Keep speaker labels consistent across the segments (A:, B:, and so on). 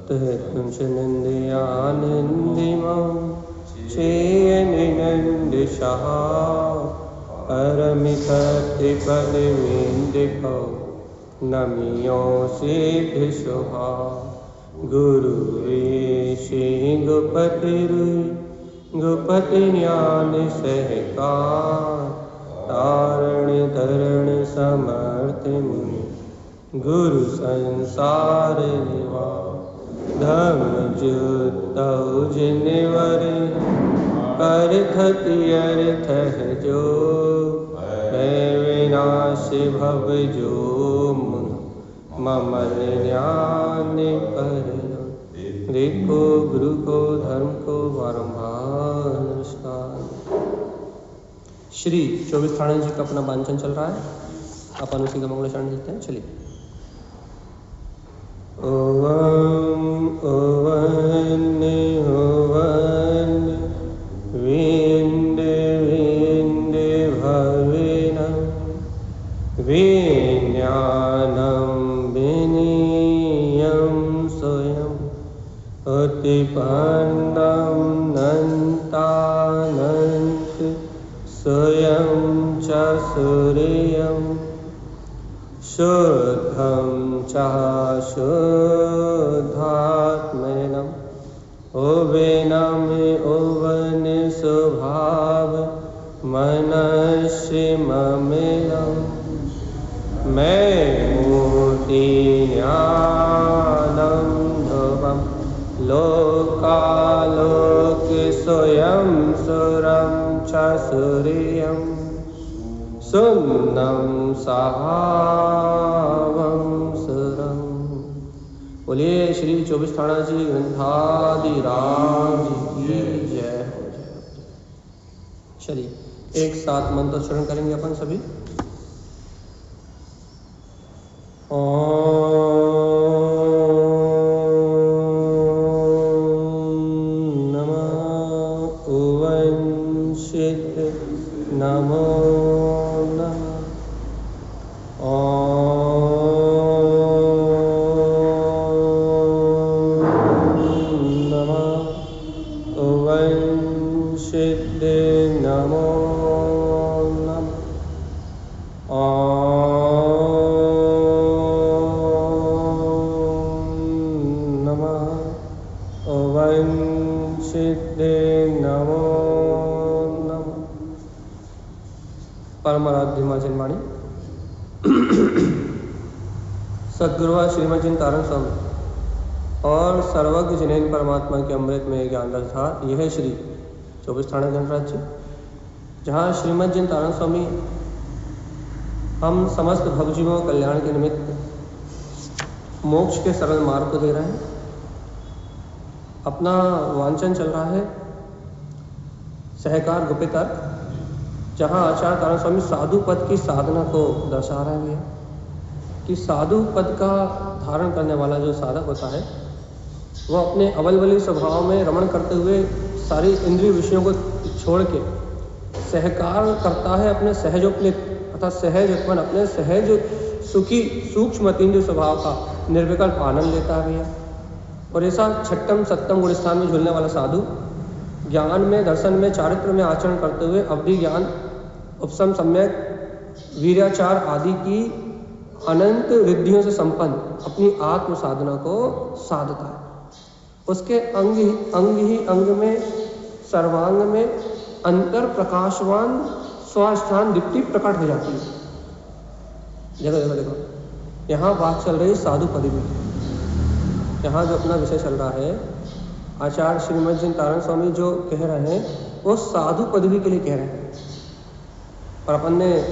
A: तुंच निंदयानंदिमं चेयनिनंदिशः परमितत्रिपदविंदिकौ नमियो सिद्धिशुभा गुरुवेशे गुपति ज्ञान सहकार तारण धरण समर्थ मुनि गुरु संसार निवार धर्म जुतौ जिनवर परखति अर्थ है जो विनाश भव जो ममल ज्ञान पर देखो गुरु को धर्म को बारंबार नमस्कार। श्री 24 ठाणे जी का अपना वांचन चल रहा है, अपन उसी का मंगल चरण देते हैं। चलिए। ओवं ओवन ओवन विंदे विंदे भवेनं विज्ञानं विनीयं स्वयं उत्पन्नं नन्तानन्त स्वयं च सूर्यं शुद्धं च शुद्धात्मनं ओवेनमे ओवन स्वभाव मनस्य ममेनं मैं मूर्ति ज्ञानं ध्रुवं लोकालोक स्वयं सुरं च सूर्यं सुन्नं सहावं सुरं। बोलिए श्री 24 ठाणा जी ग्रंथादिराज की जय हो। चलिए एक साथ मंत्रोच्चारण करेंगे अपन सभी। नमो परमाराध्य मां जन्माणी सद्गुरुआ श्रीमद तारण स्वामी और सर्वज्ञ जिनेन परमात्मा के अमृत में ज्ञान रस था। यह श्री 24 ठाणे गणराज्य, जहाँ श्रीमद जिन तारण स्वामी हम समस्त भवजीवों कल्याण के निमित्त मोक्ष के सरल मार्ग को दे रहे हैं। अपना वांचन चल रहा है सहकार गुप्त तर्क, जहाँ आचार्य तारण स्वामी साधु पद की साधना को दर्शा रहे हैं कि साधु पद का धारण करने वाला जो साधक होता है वह अपने अवलवली स्वभाव में रमण करते हुए सारी इंद्रिय विषयों को छोड़ के सहकार करता है अपने सहजोपनित अर्थात सहज उत्पन्न अपने सहज सुखी सूक्ष्म अतीन्द्रिय स्वभाव का निर्विकल्प आनंद लेता है भैया। और ऐसा छठम सप्तम गुण स्थान में झूलने वाला साधु ज्ञान में, दर्शन में, चारित्र में आचरण करते हुए अवधि ज्ञान, उपशम, सम्यक, वीर्याचार आदि की अनंत रिद्धियों से संपन्न अपनी आत्म साधना को साधता है। उसके अंग ही अंग में, सर्वांग में अंतर प्रकाशवान स्वास्थान दीप्ति प्रकट हो जाती है। देखो देखो यहाँ बात चल रही साधु पद की। यहाँ जो अपना विषय चल रहा है आचार्य श्रीमद जिन तारण स्वामी जो कह रहे हैं वो साधु पदवी के लिए कह रहे हैं। और अपन ने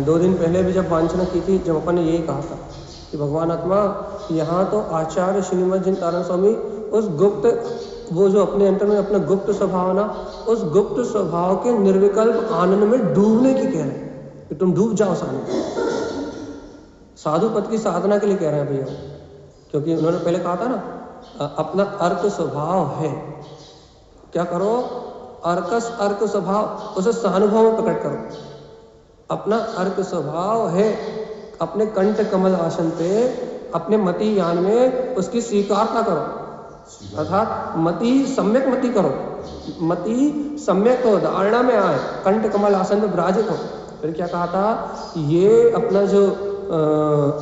A: 2 दिन पहले भी जब वांछना की थी, जब अपन ने यही कहा था कि भगवान आत्मा यहाँ तो आचार्य श्रीमद जिन तारण स्वामी उस गुप्त वो जो अपने अंतर में अपना गुप्त स्वभाव ना उस गुप्त स्वभाव के निर्विकल्प आनंद में डूबने की कह रहे हैं कि तुम डूब जाओ सामने। साधु पद की साधना के लिए कह रहे हैं भैया, क्योंकि उन्होंने पहले कहा था ना अपना अर्क स्वभाव है, क्या करो अर्कस अर्क स्वभाव उसे सहानुभव में प्रकट करो। अपना अर्क स्वभाव है, अपने कंठ कमल आसन पे अपने मति यान में उसकी स्वीकारता करो। अर्थात मति सम्यक मति करो, मति सम्यक हो, धारणा में आए, कंठ कमल आसन में विराजित हो। फिर क्या कहा था, ये अपना जो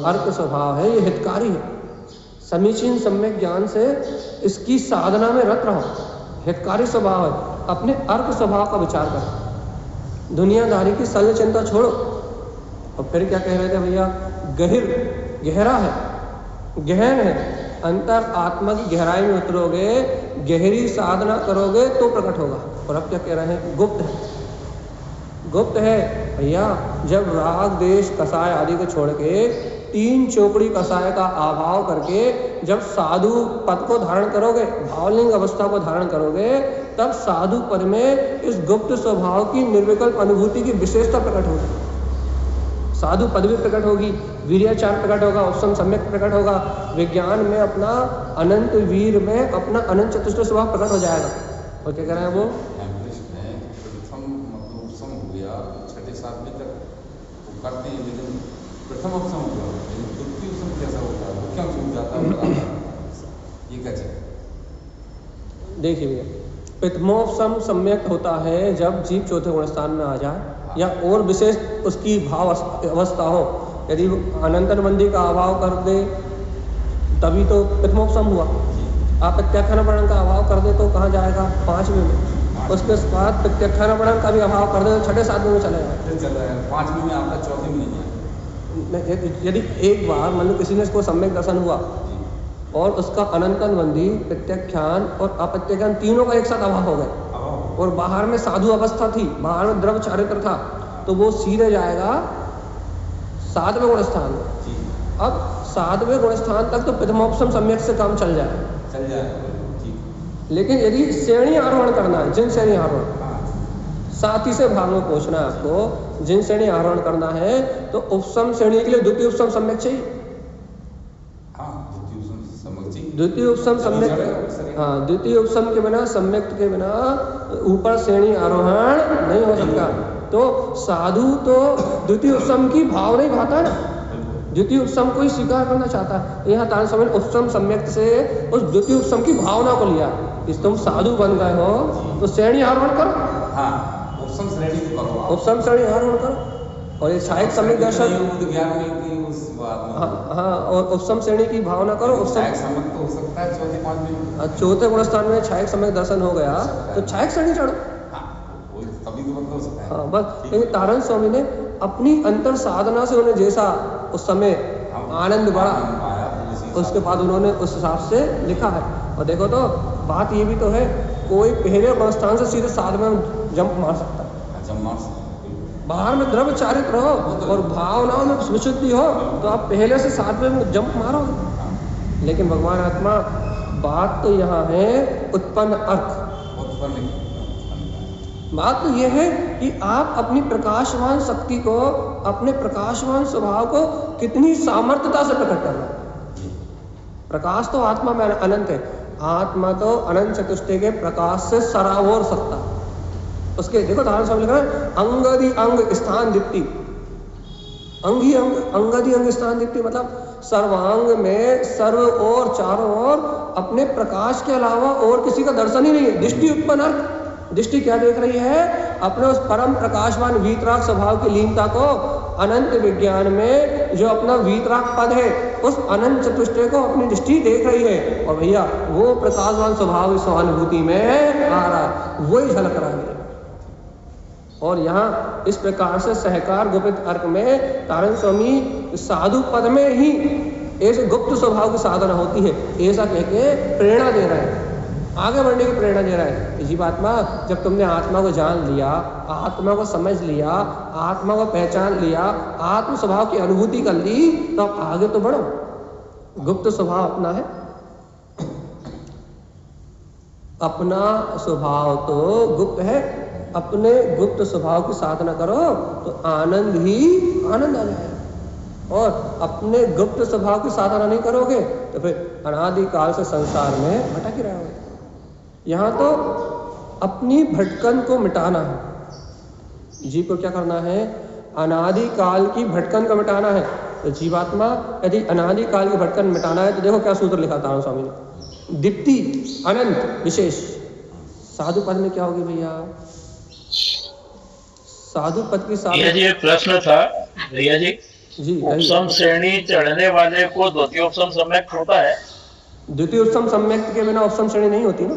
A: अर्क स्वभाव है ये हितकारी है, समीचीन सम्यक ज्ञान से इसकी साधना में रत रहो। हितकारी स्वभाव है, अपने अर्क स्वभाव का विचार करो, दुनियादारी की सल चिंता छोड़ो। और फिर क्या कह रहे थे भैया, गहरा है, गहन है, अंतर आत्मा की गहराई में उतरोगे, गहरी साधना करोगे तो प्रकट होगा। और अब क्या कह रहे हैं, गुप्त है, गुप्त है भैया। जब राग देश कसाय आदि को छोड़ के 3 चौकड़ी कसाय का अभाव करके जब साधु पद को धारण करोगे, भावलिंग अवस्था को धारण करोगे, तब साधु पद में इस गुप्त स्वभाव की निर्विकल्प अनुभूति की विशेषता प्रकट होगी। साधु पद भी प्रकट होगी, वीर्याचार प्रकट होगा, उपशम सम्यक प्रकट होगा, विज्ञान में अपना अनंत वीर में अपना अनंत चतुष्ट स्वभाव प्रकट हो जाएगा। और क्या कह रहे हैं वो,
B: करते हैं, लेकिन प्रथम उपशम होगा, लेकिन द्वितीय उपशम कैसा होता है, वो क्या छूट जाता है, ये कैसे?
A: देखिए भैया, प्रथमोपशम सम्यक होता है जब जीव चौथे गुण स्थान में आ जाए या और विशेष उसकी भाव अवस्था हो। यदि अनंतन बंदी का अभाव कर दे तभी तो प्रथमोपशम हुआ। आप प्रत्याख्यान वर्णन का अभाव कर दे तो कहाँ जाएगा, 5वें में। उसके बाद प्रत्याख्यान वर्णन का भी अभाव कर दे तो 6ठे 7वें में चला जाएगा,
B: 5वें में आपका, 4वें में नहीं है।
A: यदि एक बार मान लो किसी ने इसको सम्यक दर्शन हुआ और उसका अनंतन बंदी, प्रत्याख्यान और अप्रत्याख्यान तीनों का एक साथ अभाव हो गए, और बाहर में साधु अवस्था थी, बाहर में द्रव्य चारित्र था, तो वो सीधे जाएगा 7वें गुण स्थान में। अब 7वें गुण स्थान तक तो प्रथमोपशम सम्यक से काम चल जाए। लेकिन यदि श्रेणी आरोहण करना है, जिन श्रेणी आरोहण, साथ ही से भाग में पहुंचना है आपको, जिन श्रेणी आरोहण करना है तो उपशम श्रेणी के लिए द्वितीय उपशम सम्यक चाहिए। द्वितीय उपशम सम्यक, हाँ, द्वितीय उपशम के बिना, सम्यक के बिना ऊपर श्रेणी आरोहण नहीं हो सकता। तो साधु तो द्वितीय उपशम की भाव नहीं भाता ना, द्वितीय उपशम को ही स्वीकार करना चाहता है। यहाँ तारण स्वामी ने उपशम सम्यक से उस द्वितीय उपशम की भावना को लिया। इस तुम साधु बन गए हो तो श्रेणी आरोहण करो,
B: उपशम श्रेणी करो,
A: उपशम श्रेणी आरोहण करो। और ये छायक सम्यक दर्शन, हाँ, और उपशम श्रेणी की भावना करो। उपशम
B: तो हो सकता है 4थे 5वें,
A: चौथे गुण स्थान में छायक सम्यक दर्शन हो गया तो छायक श्रेणी चढ़ो, हाँ बस। लेकिन तारण स्वामी ने अपनी अंतर साधना से उन्हें जैसा उस समय आनंद बढ़ा, उसके बाद उन्होंने उस हिसाब से लिखा है। और देखो तो बात ये भी तो है, कोई पहले गुण स्थान से सीधे 7वें में जंप मार सकता है। बाहर में द्रव्य चारित्र हो और भावनाओं में विशुद्धि हो तो आप पहले से 7वें में जंप मारोगे। लेकिन भगवान आत्मा, बात तो यहाँ है उत्पन्न अर्थ, बात तो यह है कि आप अपनी प्रकाशवान शक्ति को, अपने प्रकाशवान स्वभाव को कितनी सामर्थ्यता से प्रकट करना है। प्रकाश तो आत्मा में अनंत है, आत्मा तो अनंत चतुष्टय के प्रकाश से सराबोर सकता। उसके देखो धारण स्वामी लिखा है, अंगदि अंग स्थान दीप्ति, अंगी अंग, अंगदि अंग स्थान दीप्ति मतलब सर्वांग में सर्व और चारों ओर अपने प्रकाश के अलावा और किसी का दर्शन ही नहीं है। दृष्टि उत्पन्न अर्थ, दृष्टि क्या देख रही है, अपने उस परम प्रकाशवान वीतराग स्वभाव की लीनता को, अनंत विज्ञान में जो अपना वीतराग पद है उस अनंत चतुष्टय को अपनी दृष्टि देख रही है। और भैया वो प्रकाशवान स्वभाव इस सहानुभूति में आ रहा है, वही झलक रहा है। और यहाँ इस प्रकार से सहकार गुप्त अर्क में तारण स्वामी साधु पद में ही ऐसे गुप्त स्वभाव की साधना होती है, ऐसा कह के प्रेरणा दे रहा है, आगे बढ़ने की प्रेरणा दे रहा है। जीवात्मा, जब तुमने आत्मा को जान लिया, आत्मा को समझ लिया, आत्मा को पहचान लिया, आत्म स्वभाव की अनुभूति कर ली, तो अब आगे तो बढ़ो। गुप्त स्वभाव अपना है, अपना स्वभाव तो गुप्त है, अपने गुप्त स्वभाव की साधना करो तो आनंद ही आनंद आ जाएगा। और अपने गुप्त स्वभाव की साधना नहीं करोगे तो फिर अनादि काल से संसार में भटक ही रहोगे। यहाँ तो अपनी भटकन को मिटाना है। जीव को क्या करना है, अनादि काल की भटकन को मिटाना है। तो जीवात्मा यदि अनादि काल की भटकन मिटाना है तो देखो क्या सूत्र लिखा तारण स्वामी ने, दीप्ति अनंत विशेष। साधु पद में क्या होगी भैया? साधु पद की
C: भैया जी एक प्रश्न था भैया जी,
A: जी
C: उपसम श्रेणी चढ़ने वाले को द्वितीय उपसम सम्यक होता है?
A: द्वितीय उपसम सम्यक्त के बिना उपसम श्रेणी नहीं होती ना।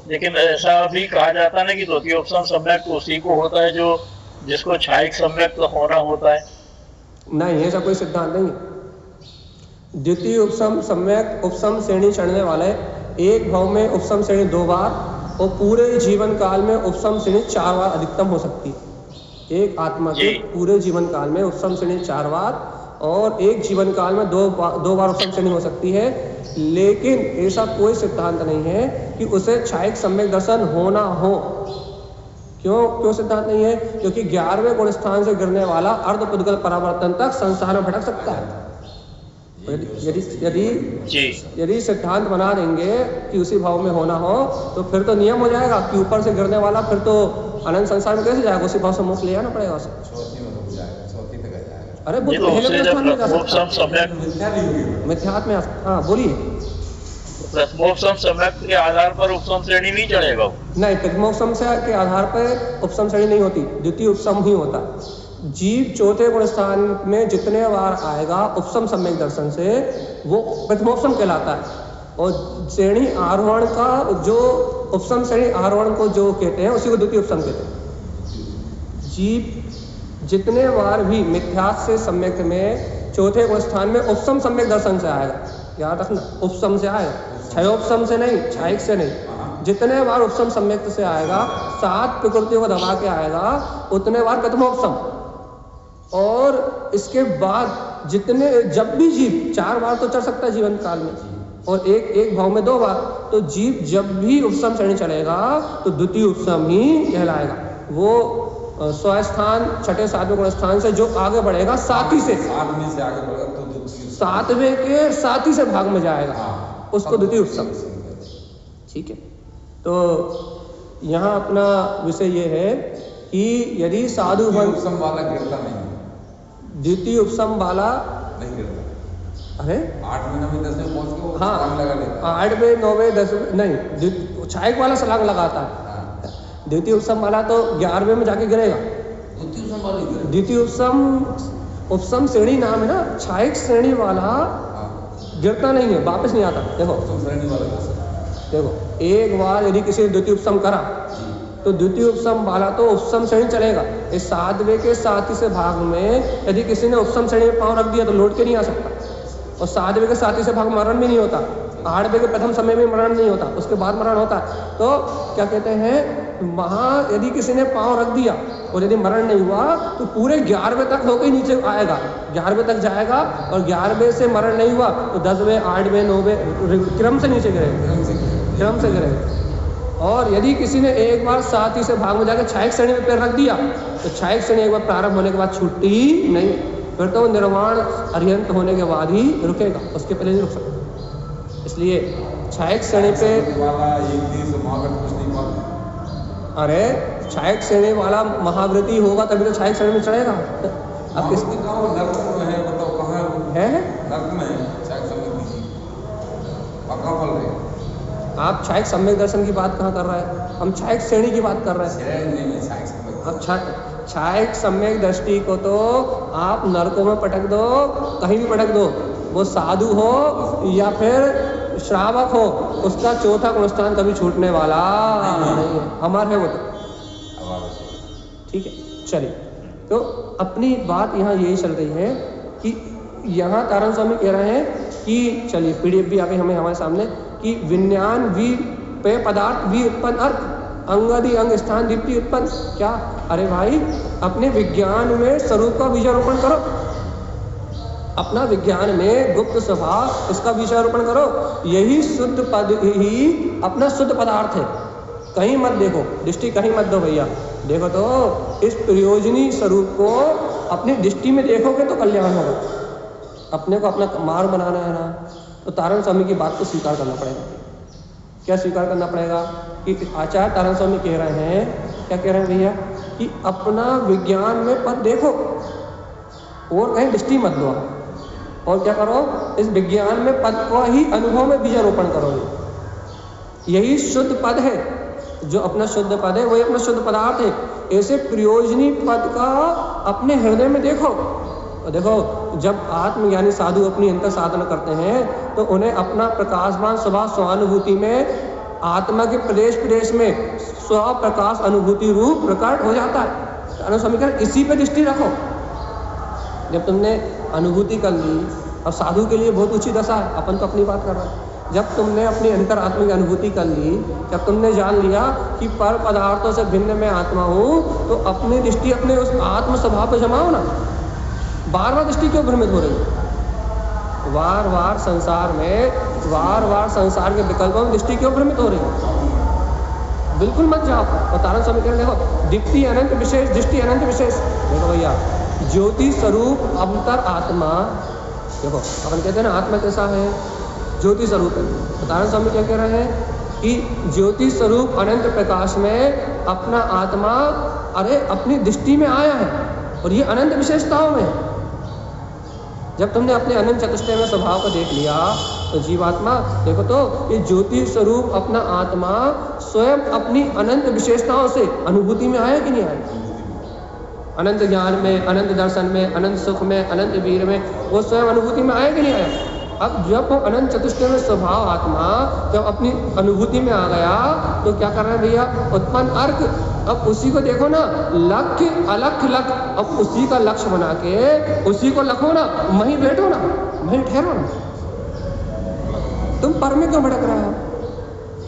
C: लेकिन ऐसा भी कहा जाता है ना कि द्वितीय उपसम सम्यक उसी को होता है जो जिसको छायिक सम्यक होना होता है।
A: नहीं, ऐसा कोई सिद्धांत नहीं है। द्वितीय उपसम सम्यक उपसम श्रेणी चढ़ने वाले एक भाव में उपसम श्रेणी 2 बार और पूरे जीवन काल में उपसम श्रेणी 4 बार अधिकतम हो सकती है। एक आत्मा के पूरे जीवन काल में उपसम श्रेणी 4 बार और एक जीवन काल में 2 बार उपसम श्रेणी हो सकती है। लेकिन ऐसा कोई सिद्धांत नहीं है कि उसे छायिक सम्यक दर्शन होना हो। क्यों सिद्धांत नहीं है? क्योंकि 11वें गुण स्थान से गिरने वाला अर्ध पुद्गल परावर्तन तक संसार में भटक सकता है। यदि सिद्धांत बना देंगे कि उसी भाव में होना हो तो फिर तो नियम हो जाएगा कि ऊपर से गिरने वाला फिर तो अनंत संसार में कैसे जाएगा? उसी भाव से मोक्ष ले आना पड़ेगा उसे। अरे वो पहले स्थान में जा सकता है। मिथ्यात्व में। हाँ बोलिए।
C: प्रथमोपसम सम्यक के आधार पर उपसम श्रेणी नहीं चढ़ेगा?
A: नहीं, प्रथमोपसम से के आधार पर उपसम श्रेणी नहीं होती, द्वितीय उपसम ही होता है। जीव चौथे गुण स्थान में जितने बार आएगा उपसम सम्यक दर्शन से वो प्रथमोपसम कहलाता है। और श्रेणी आरोहण का जो उपसम श्रेणी आरोहण को जो कहते हैं उसी को द्वितीय उपसम कहते हैं। जीव जितने बार भी मिथ्यात्व से सम्यक में चौथे गुण स्थान में उपसम सम्यक दर्शन से आएगा, याद रखना, उपसम से आएगा, क्षयोपसम से नहीं, छायिक से नहीं। जितने बार उपसम सम्यक से आएगा, 7 प्रकृतियों को दबा के आएगा, उतने बार प्रथमोपसम। और इसके बाद जब भी जीव 4 बार तो चढ़ सकता है जीवन काल में और एक भाव में 2 बार, तो जीव जब भी उपसम श्रेणी चढ़ेगा तो द्वितीय उपसम ही कहलाएगा। वो स्वस्थान छठे 7वें गुण स्थान से जो आगे बढ़ेगा साथी से आगे बढ़ेगा तो 7वें के साथी से भाग में जाएगा, उसको द्वितीय उपसम। ठीक है, तो यहाँ अपना विषय ये है कि यदि साधु
B: उपसम वाला गिरता नहीं,
A: द्वितीय उपसम वाला
B: नहीं गिरता।
A: अरे
B: 8वें 9वें 10वें पहुंच के वो
A: हाँ
B: लगा लेता है।
A: 8वें 9वें 10वें नहीं, छायिक वाला छलांग लगाता है। द्वितीय उपसम वाला तो 11वें में जाके गिरेगा। द्वितीय उपसम श्रेणी नाम है ना, छायिक श्रेणी वाला गिरता नहीं है, वापस नहीं आता। देखो एक बार यदि किसी ने द्वितीय उपसम करा तो द्वितीय उपसम वाला तो उपसम श्रेणी चलेगा। इस 7वें के साथी से भाग में यदि किसी ने उपसम श्रेणी में पांव रख दिया तो लौट के नहीं आ सकता। और 7वें के साथी से भाग मरण भी नहीं होता, 8वें के प्रथम समय में मरण नहीं होता, उसके बाद मरण होता है। तो क्या कहते हैं, वहाँ यदि किसी ने पांव रख दिया और यदि मरण नहीं हुआ तो पूरे 11वें तक होकर नीचे आएगा, 11वें तक जाएगा और 11वें से मरण नहीं हुआ तो 10वें 8वें 9वें क्रम से नीचे गिरेगा। और यदि किसी ने एक बार साथी से भाग में जाकर छायिक श्रेणी में पैर रख दिया तो छायिक श्रेणी एक बार प्रारंभ होने के बाद छूटती ही नहीं, फिर तो निर्वाण अर्यंत होने के बाद ही रुकेगा, उसके पहले नहीं रुक सकता। इसलिए छायिक श्रेणी पे अरे छायिक श्रेणी वाला महाव्रती होगा तभी तो छायिक श्रेणी में चढ़ेगा। अब किस आप छायिक सम्यक दर्शन की बात कहाँ कर रहे हैं? हम छायिक श्रेणी की बात कर रहे हैं। अब छायिक सम्यक दृष्टि को तो आप नरकों में पटक दो, कहीं भी पटक दो, वो साधु हो या फिर श्रावक हो, उसका चौथा गुणस्थान कभी छूटने वाला नहीं है। हमारा है वो तो ठीक है। चलिए, तो अपनी बात यहाँ यही चल रही है कि यहाँ तारण स्वामी कह रहे हैं कि चलिए PDF भी आ गई हमारे सामने कि विज्ञान वी पे पदार्थ भी उत्पन्न अर्थ अंगादि अंग स्थान दीप्ति उत्पन्न। क्या? अरे भाई, अपने विज्ञान में स्वरूप का बीजारोपण करो, अपना विज्ञान में गुप्त स्वभाव इसका बीजारोपण करो। यही शुद्ध पद ही अपना शुद्ध पदार्थ है। कहीं मत देखो, दृष्टि कहीं मत दो भैया। देखो तो इस प्रयोजनी स्वरूप को अपनी दृष्टि में देखोगे तो कल्याण होगा। अपने को अपना मार्ग बनाना है ना, तो तारण स्वामी की बात को स्वीकार करना पड़ेगा। क्या स्वीकार करना पड़ेगा? कि आचार्य तारण स्वामी कह रहे हैं, क्या कह रहे हैं भैया, कि अपना विज्ञान में पद देखो और कहीं दृष्टि मत दो। और क्या करो, इस विज्ञान में पद को ही अनुभव में बीजारोपण करो। यही शुद्ध पद है, जो अपना शुद्ध पद है वही अपना शुद्ध पदार्थ है। ऐसे प्रयोजनी पद का अपने हृदय में देखो। और देखो, जब आत्मज्ञानी साधु अपनी अंतर साधना करते हैं तो उन्हें अपना प्रकाशमान स्वभाव स्वानुभूति में आत्मा के प्रदेश प्रदेश में स्व प्रकाश अनुभूति रूप प्रकट हो जाता है। अनुसमीकरण इसी पे दृष्टि रखो। जब तुमने अनुभूति कर ली, अब साधु के लिए बहुत ऊंची दशा है, अपन तो अपनी बात कर रहे हैं। जब तुमने अपनी अंतरात्मा की अनुभूति कर ली, जब तुमने जान लिया कि पर पदार्थों से भिन्न मैं आत्मा हूँ, तो अपनी दृष्टि अपने उस आत्म स्वभाव पर जमाओ ना। बार बार दृष्टि क्यों भ्रमित हो रही है? बार बार संसार के विकल्पों में दृष्टि क्यों भ्रमित हो रही है? बिल्कुल मत जाओ। और तारण समीकरण देखो, दीप्ति अनंत विशेष, दृष्टि अनंत विशेष। देखो भैया, ज्योति स्वरूप अंतर आत्मा, देखो अपन कहते हैं ना आत्मा कैसा है, ज्योति स्वरूप है। तो तारण स्वामी क्या कह रहे हैं कि ज्योति स्वरूप अनंत प्रकाश में अपना आत्मा अरे अपनी दृष्टि में आया है, और ये अनंत विशेषताओं में है। जब तुमने अपने अनंत चतुष्टय में स्वभाव को देख लिया तो जीवात्मा देखो, तो ये ज्योति स्वरूप अपना आत्मा स्वयं अपनी अनंत विशेषताओं से अनुभूति में आया कि नहीं आया? अनंत ज्ञान में, अनंत दर्शन में, अनंत सुख में, अनंत वीर में वो स्वयं अनुभूति में आया कि नहीं आया? अब जब वो अनंत चतुष्टय में स्वभाव आत्मा जब अपनी अनुभूति में आ गया तो क्या कर रहे हैं भैया? उत्पन्न अर्क। अब उसी को देखो ना, लक्ष्य अलख लख, अब उसी का लक्ष्य बना के उसी को लखो ना, वहीं बैठो ना, वहीं ठहरो ना। तुम पर में क्यों भटक रहे हो?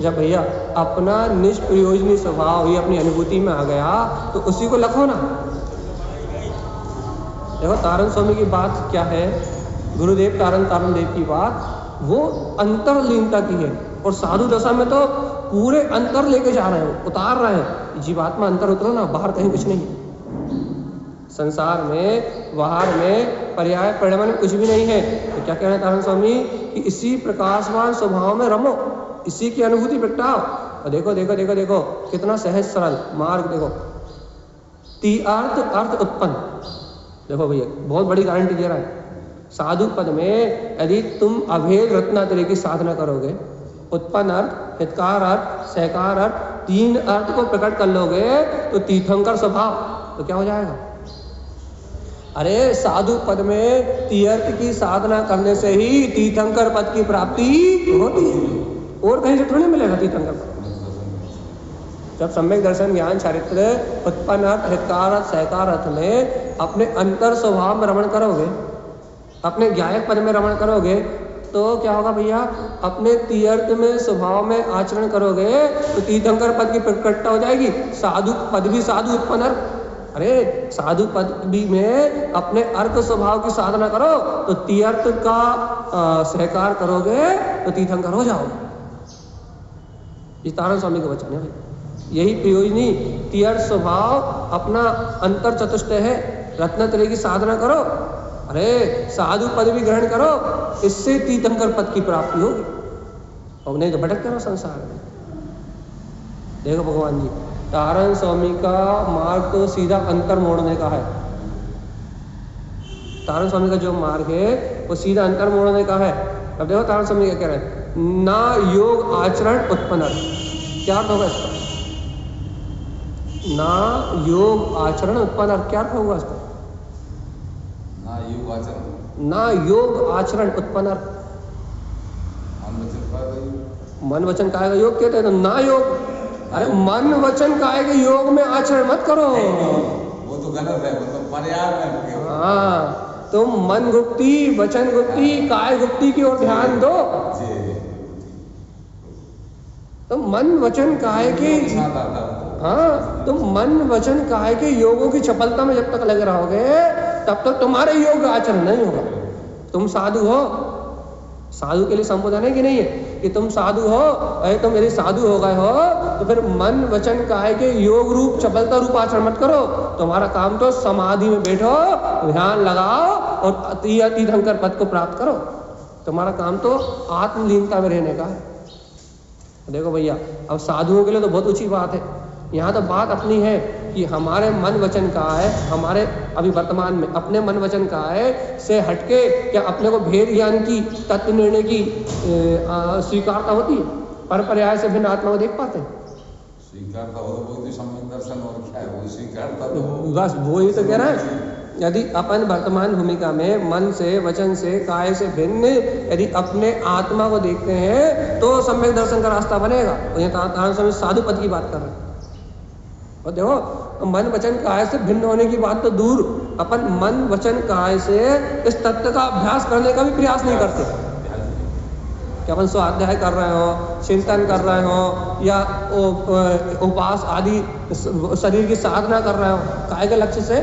A: जब भैया अपना निष्प्रयोजनी स्वभाव ये अपनी अनुभूति में आ गया तो उसी को लखो ना। देखो तारण स्वामी की बात क्या है, गुरुदेव तारण देव की बात, वो अंतरलीनता की है। और साधु दशा में तो पूरे अंतर लेके जा रहे हैं, उतार रहे हैं। जीवात्मा अंतर उतरो ना, बाहर कहीं कुछ नहीं। संसार में बाहर में पर्याय परिणाम कुछ भी नहीं है। तो क्या कह रहे हैं तारण स्वामी कि इसी प्रकाशवान स्वभाव में रमो, इसी की अनुभूति प्रगटाओ। और देखो देखो देखो देखो कितना सहज सरल मार्ग। देखो अर्थ उत्पन्न, देखो भैया बहुत बड़ी गारंटी दे रहा है। साधु पद में यदि तुम अभेद रत्नात्रय की साधना करोगे, उत्पन्न अर्थ, हितकार अर्थ, सहकार अर्थ, तीन अर्थ को प्रकट कर लोगे तो तीर्थंकर स्वभाव, तो क्या हो जाएगा? अरे साधु पद में तीर्थ की साधना करने से ही तीर्थंकर पद की प्राप्ति होती है, और कहीं से थोड़ी मिलेगा तीर्थंकर पद। जब सम्यक दर्शन ज्ञान चारित्र उत्पन्न अर्थ, हितकार अर्थ, सहकार अर्थ में अपने अंतर स्वभाव में रमण करोगे, अपने ज्ञायक पद में रमण करोगे, तो क्या होगा भैया? अपने तीर्थ में स्वभाव में आचरण करोगे तो तीर्थंकर पद की प्रकटता हो जाएगी। साधु पद भी साधु उत्पन्न अर्थ, अरे साधु पद भी में अपने अर्थ स्वभाव की साधना करो तो तीर्थ का सहकार करोगे तो तीर्थंकर हो जाओगे। ये तारण स्वामी का वचन है भाई। यही प्रयोजनी तीर्थ स्वभाव अपना अंतर चतुष्टय है। रत्नत्रय की साधना करो, अरे साधु पद भी ग्रहण करो, इससे तीर्थंकर पद की प्राप्ति होगी। और नहीं तो भटकते रहो संसार में। देखो भगवान जी, तारण स्वामी का मार्ग तो सीधा अंतर मोड़ने का है। तारण स्वामी का जो मार्ग है वो सीधा अंतर मोड़ने का है। अब देखो तारण स्वामी क्या कह रहे हैं, ना योग आचरण उत्पन्न। क्या अर्थ होगा इसका? ना योग आचरण उत्पन्न, क्या अर्थ होगा इसका? ना योग आचरण उत्पन्न, मन वचन कायग योग कहते हैं। तो ना योग, अरे मन वचन कायग योग में आचरण मत करो,
B: वो तो गलत है, वो तो पर्याय में।
A: हाँ, तुम मन गुप्ती, वचन गुप्ती, काय गुप्ती की ओर ध्यान दो। तो मन वचन काय के, हाँ, तुम मन वचन काय के योगों की चपलता में जब तक लगे रहोगे तब तक तुम्हारे योग आचरण नहीं होगा। तुम साधु हो, साधु के लिए संबोधन है कि नहीं है कि तुम साधु हो। अरे तुम यदि साधु हो गए हो तो फिर मन वचन काय के योग रूप चपलता रूप आचरण मत करो। तुम्हारा काम तो समाधि में बैठो, ध्यान लगाओ और तीर्थंकर पद को प्राप्त करो। तुम्हारा काम तो आत्मलीनता में रहने का है। देखो भैया, अब साधुओं के लिए तो बहुत ऊंची बात है। यहाँ तो बात अपनी है कि हमारे मन वचन कहाँ है, हमारे अभी वर्तमान में अपने मन वचन कहाँ है से हटके क्या अपने को भेद ज्ञान की, तत्व निर्णय की स्वीकारता होती है? पर पर्याय से भिन्न आत्मा को देख पाते हैं?
B: स्वीकारता हो तो वो सम्यक दर्शन और क्या है, वो स्वीकारता तो
A: बस वो ही तो कह रहा है। यदि अपन वर्तमान भूमिका में मन से, वचन से, काय से भिन्न यदि अपने आत्मा को देखते हैं तो सम्यक दर्शन का रास्ता बनेगा। और ये तारण स्वामी साधु पद की बात कर रहे हैं। और देखो मन वचन काय से भिन्न होने की बात तो दूर, अपन मन वचन काय से इस तत्व का अभ्यास करने का भी प्रयास नहीं करते कि अपन स्वाध्याय कर रहे हो, चिंतन कर रहे हो या उपास आदि शरीर की साधना कर रहे हो, काय के लक्ष्य से?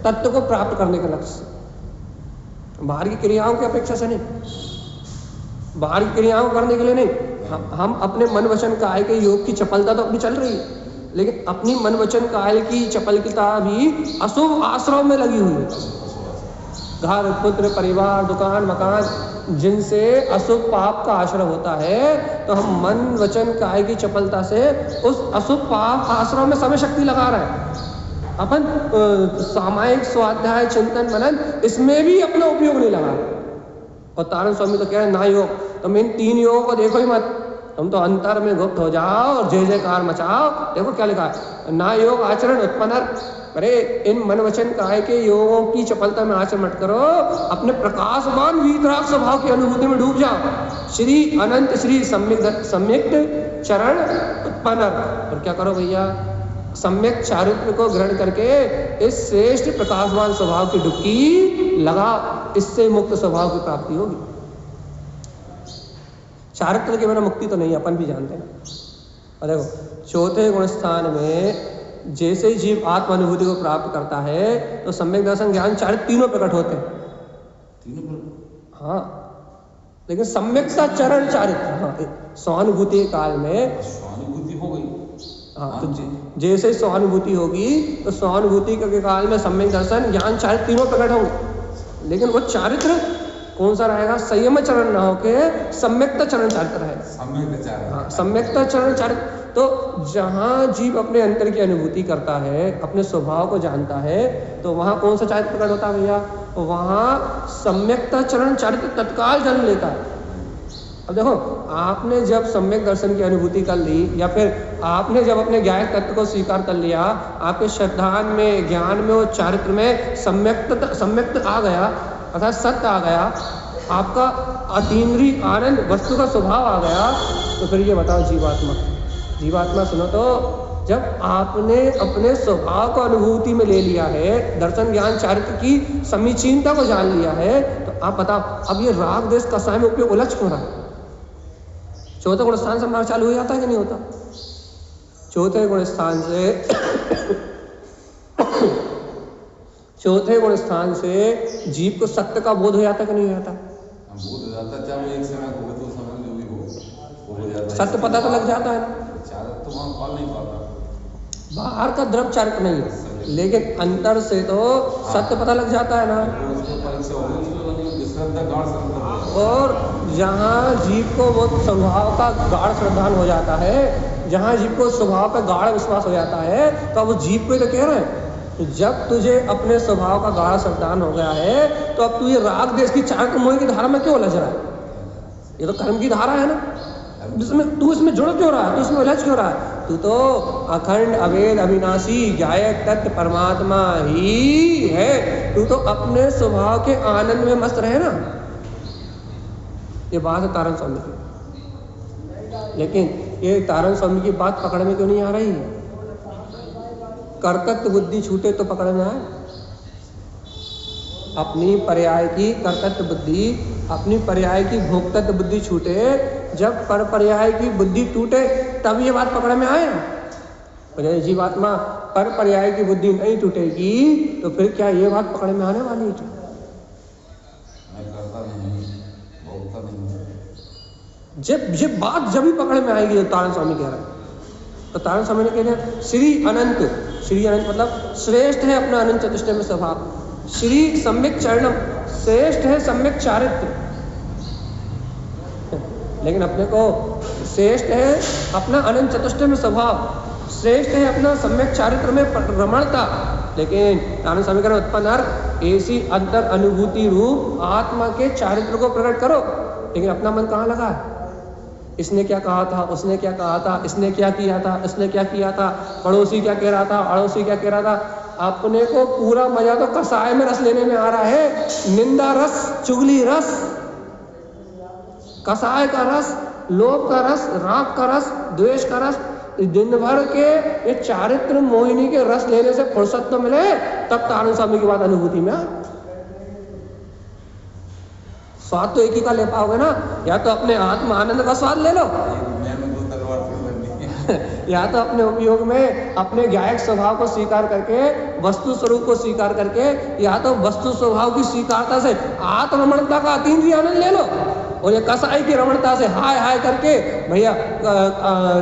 A: तत्व को प्राप्त करने के लक्ष्य से, बाहर की क्रियाओं की अपेक्षा से नहीं, बाहर की क्रियाओं करने के लिए नहीं। हम अपने मन वचन काय के योग की चपलता तो अपनी चल रही है, लेकिन अपनी मन वचन काय की चपलता भी अशुभ आश्रम में लगी हुई है। घर, पुत्र, परिवार, दुकान, मकान, जिनसे अशुभ पाप का आश्रय होता है, तो हम मन वचन काय की चपलता से उस अशुभ पाप आश्रम में समय शक्ति लगा रहे हैं। अपन सामायिक स्वाध्याय, चिंतन, मनन इसमें भी अपना उपयोग नहीं लगा। और तारण स्वामी तो कह रहे हैं ना योग, तुम इन 3 योगों को देखो ही मत, तुम तो अंतर में गुप्त हो जाओ और जय जयकार मचाओ। देखो क्या लिखा है, ना योग आचरण उत्पन्न। अरे इन मन वचन काय के योगों की चपलता में आचरण मत करो, अपने प्रकाशमान वीतराग स्वभाव की अनुभूति में डूब जाओ। श्री अनंत श्री सम्यक चरण उत्पन्न। और क्या करो भैया, सम्यक चारित्र को ग्रहण करके इस श्रेष्ठ प्रकाशवान स्वभाव की डुबकी लगा, इससे मुक्त स्वभाव की प्राप्ति होगी। चारित्र के बिना मुक्ति तो नहीं, अपन भी जानते हैं। और देखो चौथे गुण स्थान में जैसे ही जीव आत्म अनुभूति को प्राप्त करता है तो सम्यक दर्शन, ज्ञान, चारित्र तीनों प्रकट होते हैं।
B: तीनों?
A: हाँ, लेकिन सम्यकता चरण चारित्र, हाँ, स्वानुभूति काल में
B: स्वानुभूति हो गई।
A: हाँ, तो जैसे स्वानुभूति होगी तो स्वानुभूति के काल में सम्यक दर्शन, ज्ञान, चारित्र तीनों प्रकट होंगे। लेकिन वो चारित्र कौन सा रहेगा? संयम चरण ना होके सम्यकता चरण चारित्र रहेगा। हाँ, सम्यकता चरण चारित्र। तो जहाँ जीव अपने अंतर की अनुभूति करता है, अपने स्वभाव को जानता है, तो वहाँ कौन सा चारित्र प्रकट होता है भैया? वहाँ सम्यकता चरण चारित्र तत्काल जन्म लेता है। अब देखो, आपने जब सम्यक दर्शन की अनुभूति कर ली, या फिर आपने जब अपने ज्ञान तत्व को स्वीकार कर लिया, आपके श्रद्धान में, ज्ञान में और चारित्र में सम्यक्त आ गया, अर्थात सत्य आ गया, आपका अतीन्द्रिय आनंद वस्तु का स्वभाव आ गया, तो फिर ये बताओ जीवात्मा सुनो तो, जब आपने अपने स्वभाव को अनुभूति में ले लिया है, दर्शन, ज्ञान, चारित्र की समीचीनता को जान लिया है, तो आप बताओ अब ये राग द्वेष कसाय में उपयोग उलझ क्यों रहा है? चौथे गुण स्थान से मार्ग चालू हो जाता है कि नहीं होता? चौथे गुण स्थान से जीव को सत्य का बोध हो जाता है कि नहीं हो जाता?
B: बोध हो जाता, चाहे एक समय को दो समय जो भी हो जाता है।
A: सत्य पता तो लग जाता है ना।
B: चारित्र तो वहाँ पाल नहीं पाता,
A: बाहर का द्रव चारित्र नहीं है, लेकिन अंतर से तो सत्य पता लग जाता है ना। और जहाँ जीव को वो स्वभाव का गाढ़ श्रद्धान हो जाता है, जहाँ जीव को स्वभाव पर गाढ़ विश्वास हो जाता है, तो वो जीव को तो कह रहे हैं, जब तुझे अपने स्वभाव का गाढ़ श्रद्धान हो गया है, तो अब तू ये राग देश की चारित्र मोह की धारा में क्यों उलझ रहा है? ये तो कर्म की धारा है ना, जिसमें तू इसमें जुड़ क्यों रहा है? तू इसमें उलझ क्यों रहा है? तू तो अखंड अवेद अविनाशी ज्ञायक तत्व परमात्मा ही है। तू तो अपने स्वभाव के आनंद में मस्त रहे ना। ये बात है तारण स्वामी की, लेकिन ये तारण स्वामी की बात पकड़ में क्यों नहीं आ रही? कर्तव्य बुद्धि छूटे तो पकड़ में आए। अपनी पर्याय की कर्तव्य बुद्धि, अपनी पर्याय की भोक्तव्य बुद्धि छूटे, जब पर पर्याय की बुद्धि टूटे तब ये बात पकड़ में आए। जीवात्मा पर पर्याय की बुद्धि नहीं टूटेगी तो फिर क्या ये बात पकड़ में आने वाली है? जब बात जब ही पकड़ में आएगी, तो तारण स्वामी कह रहे हैं। तो तारण स्वामी ने कह दिया श्री अनंत मतलब श्रेष्ठ है अपना अनंत चतुष्टय में स्वभाव। श्री सम्यक चरणम, श्रेष्ठ है सम्यक चारित्र। लेकिन अपने को श्रेष्ठ है अपना अनंत चतुष्टय में स्वभाव, श्रेष्ठ है अपना सम्यक चारित्र में रमणता। लेकिन आनंद स्वामी कह रहे उत्पन्न अर्थ ऐसी अंतर अनुभूति रूप आत्मा के चारित्र को प्रकट करो। लेकिन अपना मन कहाँ लगा है? इसने क्या कहा था, उसने क्या कहा था, इसने क्या किया था, इसने क्या किया था, पड़ोसी क्या कह रहा था, अड़ोसी क्या कह रहा था। अपने को पूरा मजा तो कसाय में रस लेने में आ रहा है। निंदा रस, चुगली रस, कसाय का रस, लोभ का रस, राग का रस, द्वेष का रस, दिन भर के ये चारित्र मोहिनी के रस लेने से फुर्सत तो मिले, तब तारण स्वामी की बात अनुभूति में। स्वाद तो एक ही का ले पाओगे ना, या तो अपने आत्म आनंद का स्वाद ले लो या तो अपने उपयोग में अपने गायक स्वभाव को स्वीकार करके, वस्तु स्वरूप को स्वीकार करके, या तो वस्तु स्वभाव की स्वीकारता से आत्मरमणता का अतीन्द्रिय आनंद ले लो, और ये कसाई की रमणता से हाय हाय करके भैया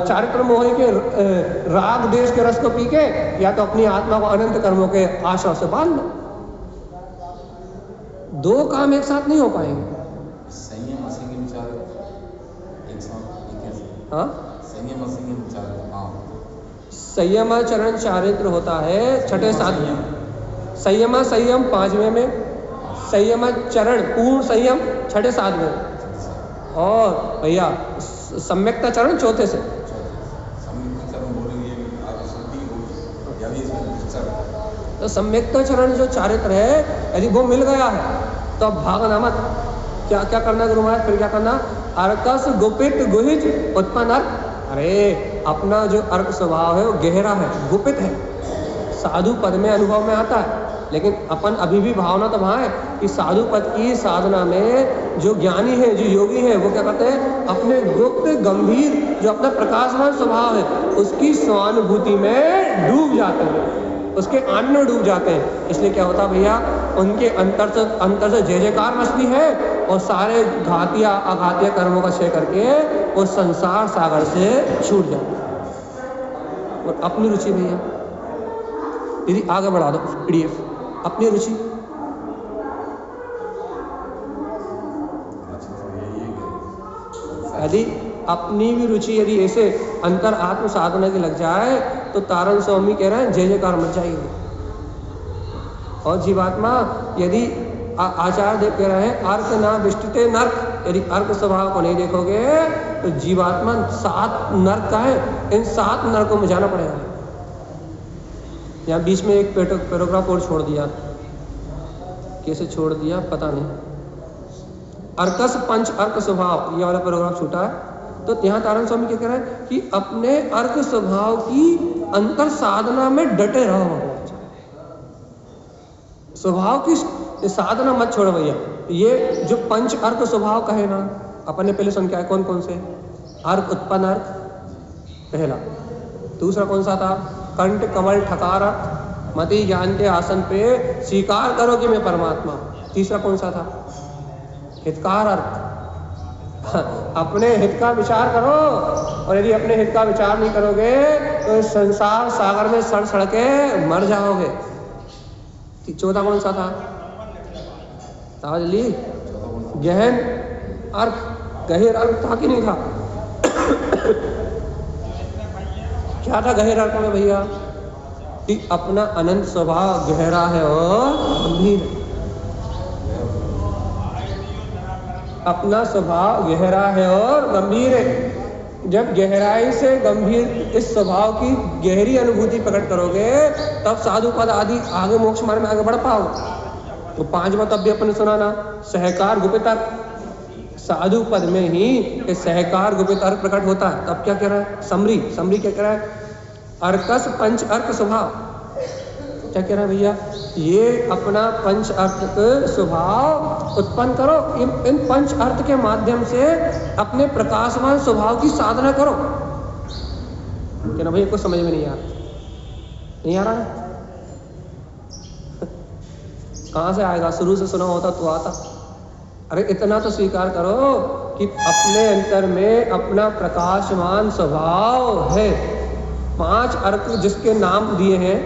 A: चारित्र मोह के राग देश के रस को पी के, या तो अपनी आत्मा को अनंत कर्मों के आशा से बांध लो। दो काम एक साथ नहीं हो पाएंगे।
B: संयम असंयम विचार एक साथ,
A: हाँ,
B: संयम असंयम विचार, हाँ,
A: संयम चरण चारित्र होता है छठे सात। संयम संयम पांचवें में, संयम चरण पूर्ण संयम छठे सात में, और भैया सम्यकता चरण चौथे से। तो सम्यकता चरण जो चारित्र है, यदि वो मिल गया है तो अब भागना मत। क्या क्या करना गुरु महाराज? फिर क्या करना? अर्कस गुपित गुहिज उत्पन्न अर्क। अरे अपना जो अर्क स्वभाव है वो गहरा है, गुपित है, साधु पद में अनुभव में आता है। लेकिन अपन अभी भी भावना तो वहाँ है कि साधु पद की साधना में जो ज्ञानी है, जो योगी है, वो क्या करते हैं? अपने गुप्त गंभीर जो अपना प्रकाशमान स्वभाव है उसकी स्वानुभूति में डूब जाते हैं, उसके आनंद में डूब जाते हैं। इसलिए क्या होता भैया, उनके अंतर से जय जयकार मचती है, और सारे घातिया अघातिया कर्मों का क्षय करके वो संसार सागर से छूट जाते हैं। और अपनी रुचि भैया यदि आगे बढ़ा दो PDF, अपनी रुचि, यदि अपनी भी रुचि यदि ऐसे अंतर आत्म साधना की लग जाए तो तारण स्वामी कह रहे हैं जय जयकार मच जाएगी। और जीवात्मा यदि आचार्य देव कह रहे हैं अर्क ना विष्टते नर्क, यदि अर्क स्वभाव को नहीं देखोगे तो जीवात्मा 7 नर्क का है, इन 7 नर्कों में जाना पड़ेगा। यहाँ बीच में एक पैराग्राफ और छोड़ दिया, कैसे छोड़ दिया पता नहीं। अर्कस पंच अर्क स्वभाव, ये वाला पैराग्राफ छूटा है। तो यहाँ तारण स्वामी क्या कह रहे हैं कि अपने अर्क स्वभाव की अंतर साधना में डटे रहो। स्वभाव की साधना मत छोड़ो भैया। ये जो पंच अर्क स्वभाव कहे ना, अपन ने पहले सुन के आए कौन कौन से? अर्क उत्पन्न अर्क पहला, दूसरा कौन सा था? कंठ कमल ठकार अर्क, मति ज्ञान के आसन पे स्वीकार करो कि मैं परमात्मा। तीसरा कौन सा था? हितकार अर्क, अपने हित का विचार करो, और यदि अपने हित का विचार नहीं करोगे तो संसार सागर में सड़ सड़ के मर जाओगे। चौथा कौन सा था? जल्दी, गहन अर्क, गहर अर्क था कि नहीं था? क्या था गहर अर्क में भैया? कि अपना अनंत स्वभाव गहरा है और गंभीर है। अपना स्वभाव गहरा है और गंभीर है। जब गहराई से गंभीर इस स्वभाव की गहरी अनुभूति प्रकट करोगे तब साधु पद आदि आगे मोक्ष मार्ग में आगे बढ़ पाओगे। तो 5वां तब भी अपन ने सुना ना, सहकार गुपित अर्क। साधु पद में ही सहकार गुपित अर्क प्रकट होता है। तब क्या कह रहा है? समरी क्या कह रहा है? अर्कस पंच अर्क स्वभाव। क्या कह रहा है भैया? ये अपना पंच अर्थ स्वभाव उत्पन्न करो, इन पंच अर्थ के माध्यम से अपने प्रकाशवान स्वभाव की साधना करो। क्या ना भैया, कुछ समझ में नहीं आ रहा है? कहाँ से आएगा? शुरू से सुना होता तो आता। अरे इतना तो स्वीकार करो कि अपने अंतर में अपना प्रकाशमान स्वभाव है। 5 अर्क जिसके नाम दिए हैं,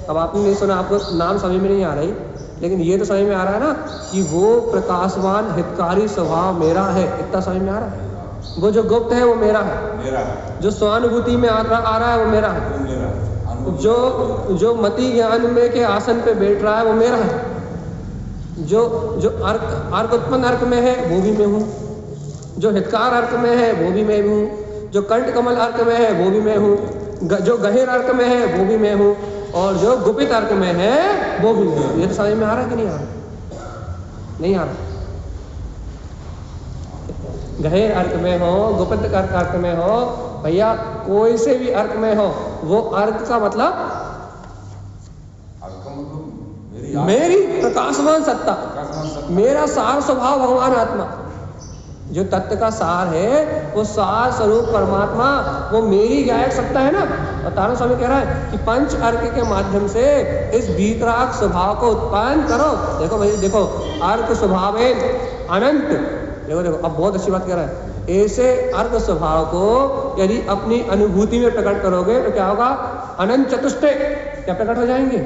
A: अब आपने नहीं सुना, आपको नाम समझ में नहीं आ रही, लेकिन ये तो समझ में आ रहा है ना कि वो प्रकाशवान हितकारी स्वभाव मेरा है। इतना समझ में आ रहा है? वो जो गुप्त है वो मेरा है,
B: मेरा है,
A: जो स्वानुभूति में आ रहा है वो मेरा है,
B: वो मेरा है, अनुभूति
A: जो मति ज्ञान में के आसन पे बैठ रहा है वो मेरा है, जो अर्क उत्पन्न अर्क में है वो भी मैं हूँ, जो हितकार अर्क में है वो भी मैं हूँ, जो कंठ कमल अर्क में है वो भी मैं हूँ, जो गहिर अर्क में है वो भी मैं हूँ, और जो गुपित अर्क में है वो भी मैं हूँ। ये तो समझ में आ रहा है कि नहीं आ रहा? नहीं आ रहा? गहरे अर्क में हो, गुप्त अर्क में हो, भैया कोई से भी अर्क में हो, वो अर्क का मतलब मेरी प्रकाशमान सत्ता, मेरा सार स्वभाव भगवान आत्मा, जो तत्व का सार है वो सार स्वरूप परमात्मा, वो मेरी गायक सत्ता है ना। और तारण स्वामी कह रहा है कि पंच अर्क के माध्यम से इस भीतराग स्वभाव को उत्पन्न करो। देखो भाई देखो, अर्क स्वभाव है अनंत। देखो देखो, अब बहुत अच्छी बात कह रहा है। ऐसे अर्क स्वभाव को यदि अपनी अनुभूति में प्रकट करोगे तो क्या होगा? अनंत चतुष्टय क्या प्रकट हो जाएंगे?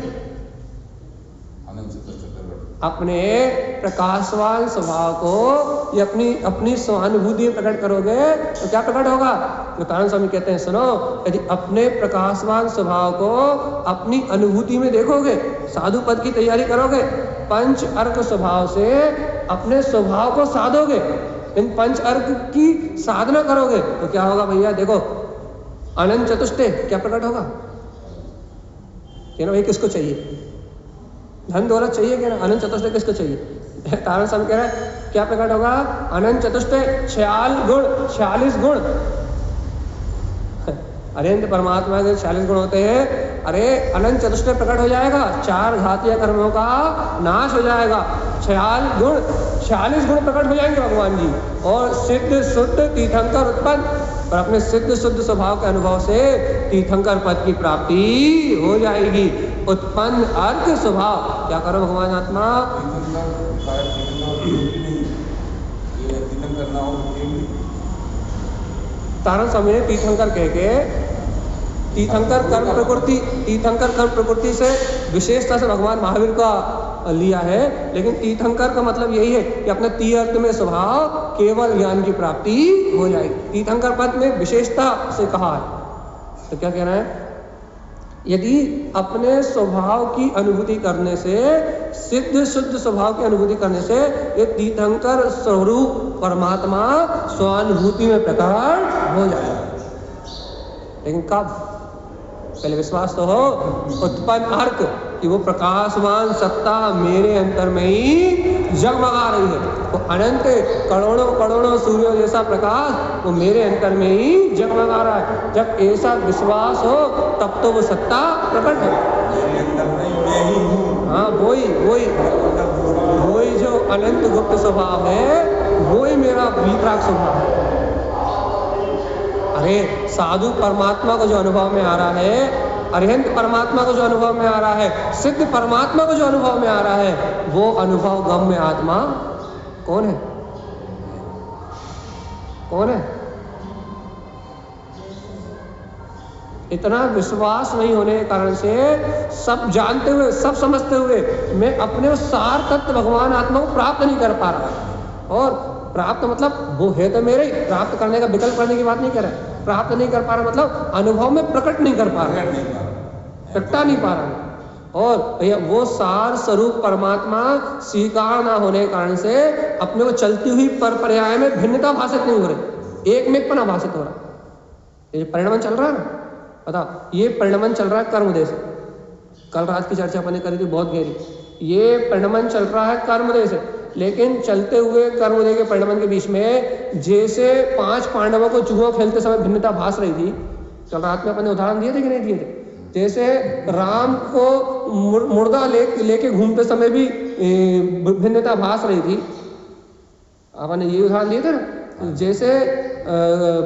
A: अपने प्रकाशवान स्वभाव को या अपनी स्वानुभूति में प्रकट करोगे तो क्या प्रकट होगा? तो तारण स्वामी कहते हैं सुनो, यदि अपने प्रकाशवान स्वभाव को अपनी अनुभूति में देखोगे, साधु पद की तैयारी करोगे, पंच अर्क स्वभाव से अपने स्वभाव को साधोगे, इन पंच अर्क की साधना करोगे तो क्या होगा भैया? देखो, अनंत चतुष्टय क्या प्रकट होगा? भाई किसको चाहिए? धन दौलत चाहिए क्या ना? अनंत चतुष्टय किसको चाहिए? तारण स्वामी कह रहा है क्या प्रकट होगा? अनंत चतुष्टय 46 गुण। अनंत परमात्मा के 46 गुण होते हैं। अरे अनंत चतुष्टय प्रकट हो जाएगा, 4 घातीय कर्मों का नाश हो जाएगा, 46 गुण प्रकट हो जाएंगे भगवान जी, और सिद्ध शुद्ध तीर्थंकर उत्पन्न, और अपने सिद्ध शुद्ध स्वभाव के अनुभव से तीर्थंकर पद की प्राप्ति हो जाएगी। उत्पन्न अर्क स्वभाव क्या करो भगवान आत्मा? तारण स्वामी ने तीर्थंकर कह के तीर्थंकर कर्म प्रकृति से विशेषता से भगवान महावीर का लिया है, लेकिन तीर्थंकर का मतलब यही है कि अपने तीर्थ में स्वभाव केवल ज्ञान की प्राप्ति हो जाएगी। तीर्थंकर पद में विशेषता से कहा है। तो क्या कहना है? यदि अपने स्वभाव की अनुभूति करने से, सिद्ध शुद्ध स्वभाव की अनुभूति करने से ये तीर्थंकर स्वरूप परमात्मा स्वानुभूति में प्रकट हो जाएगा। लेकिन कब? पहले विश्वास तो हो उत्पन्न अर्क कि वो प्रकाशवान सत्ता मेरे अंतर में ही जगमगा रही है, वो अनंत करोड़ों सूर्यों जैसा प्रकाश वो मेरे अंतर में ही जगमगा रहा है। जब ऐसा विश्वास हो तब तो वो सत्ता प्रकट हो। हाँ, वही जो अनंत गुप्त स्वभाव है वही मेरा भीतराग स्वभाव है। अरे साधु परमात्मा को जो अनुभव में आ रहा है, अरिहंत परमात्मा को जो अनुभव में आ रहा है, सिद्ध परमात्मा को जो अनुभव में आ रहा है, वो अनुभव गम्य आत्मा कौन है? कौन है? इतना विश्वास नहीं होने के कारण से, सब जानते हुए, सब समझते हुए मैं अपने सार तत्व भगवान आत्मा को प्राप्त नहीं कर पा रहा। और प्राप्त मतलब वो है तो मेरे ही, प्राप्त करने का विकल्प करने की बात नहीं कर रहा है। प्राप्त नहीं कर पा रहा मतलब अनुभव में प्रकट नहीं कर पा रहा, प्रकटा नहीं पा रहा। और भैया वो सार स्वरूप परमात्मा स्वीकार ना होने के कारण से अपने को चलती हुई पर्याय में भिन्नता भाषित नहीं हो रही, एक में पना भाषित हो रहा। ये परिणमन चल रहा है ना, बताओ, ये परिणमन चल रहा है कर्मोदय से। कल रात की चर्चा अपन ने करी थी बहुत गहरी। ये परिणमन चल रहा है कर्मोदय से, लेकिन चलते हुए कर्मोदय के परिणमन के बीच में जैसे 5 पांडवों को जुआ खेलते समय भिन्नता भास रही थी, कल रात में अपन ने उदाहरण दिए थे कि नहीं दिए थे? जैसे राम को मुर्दा लेके घूमते समय भी भिन्नता भास रही थी, अपन ने ये उदाहरण दिए थे ना। जैसे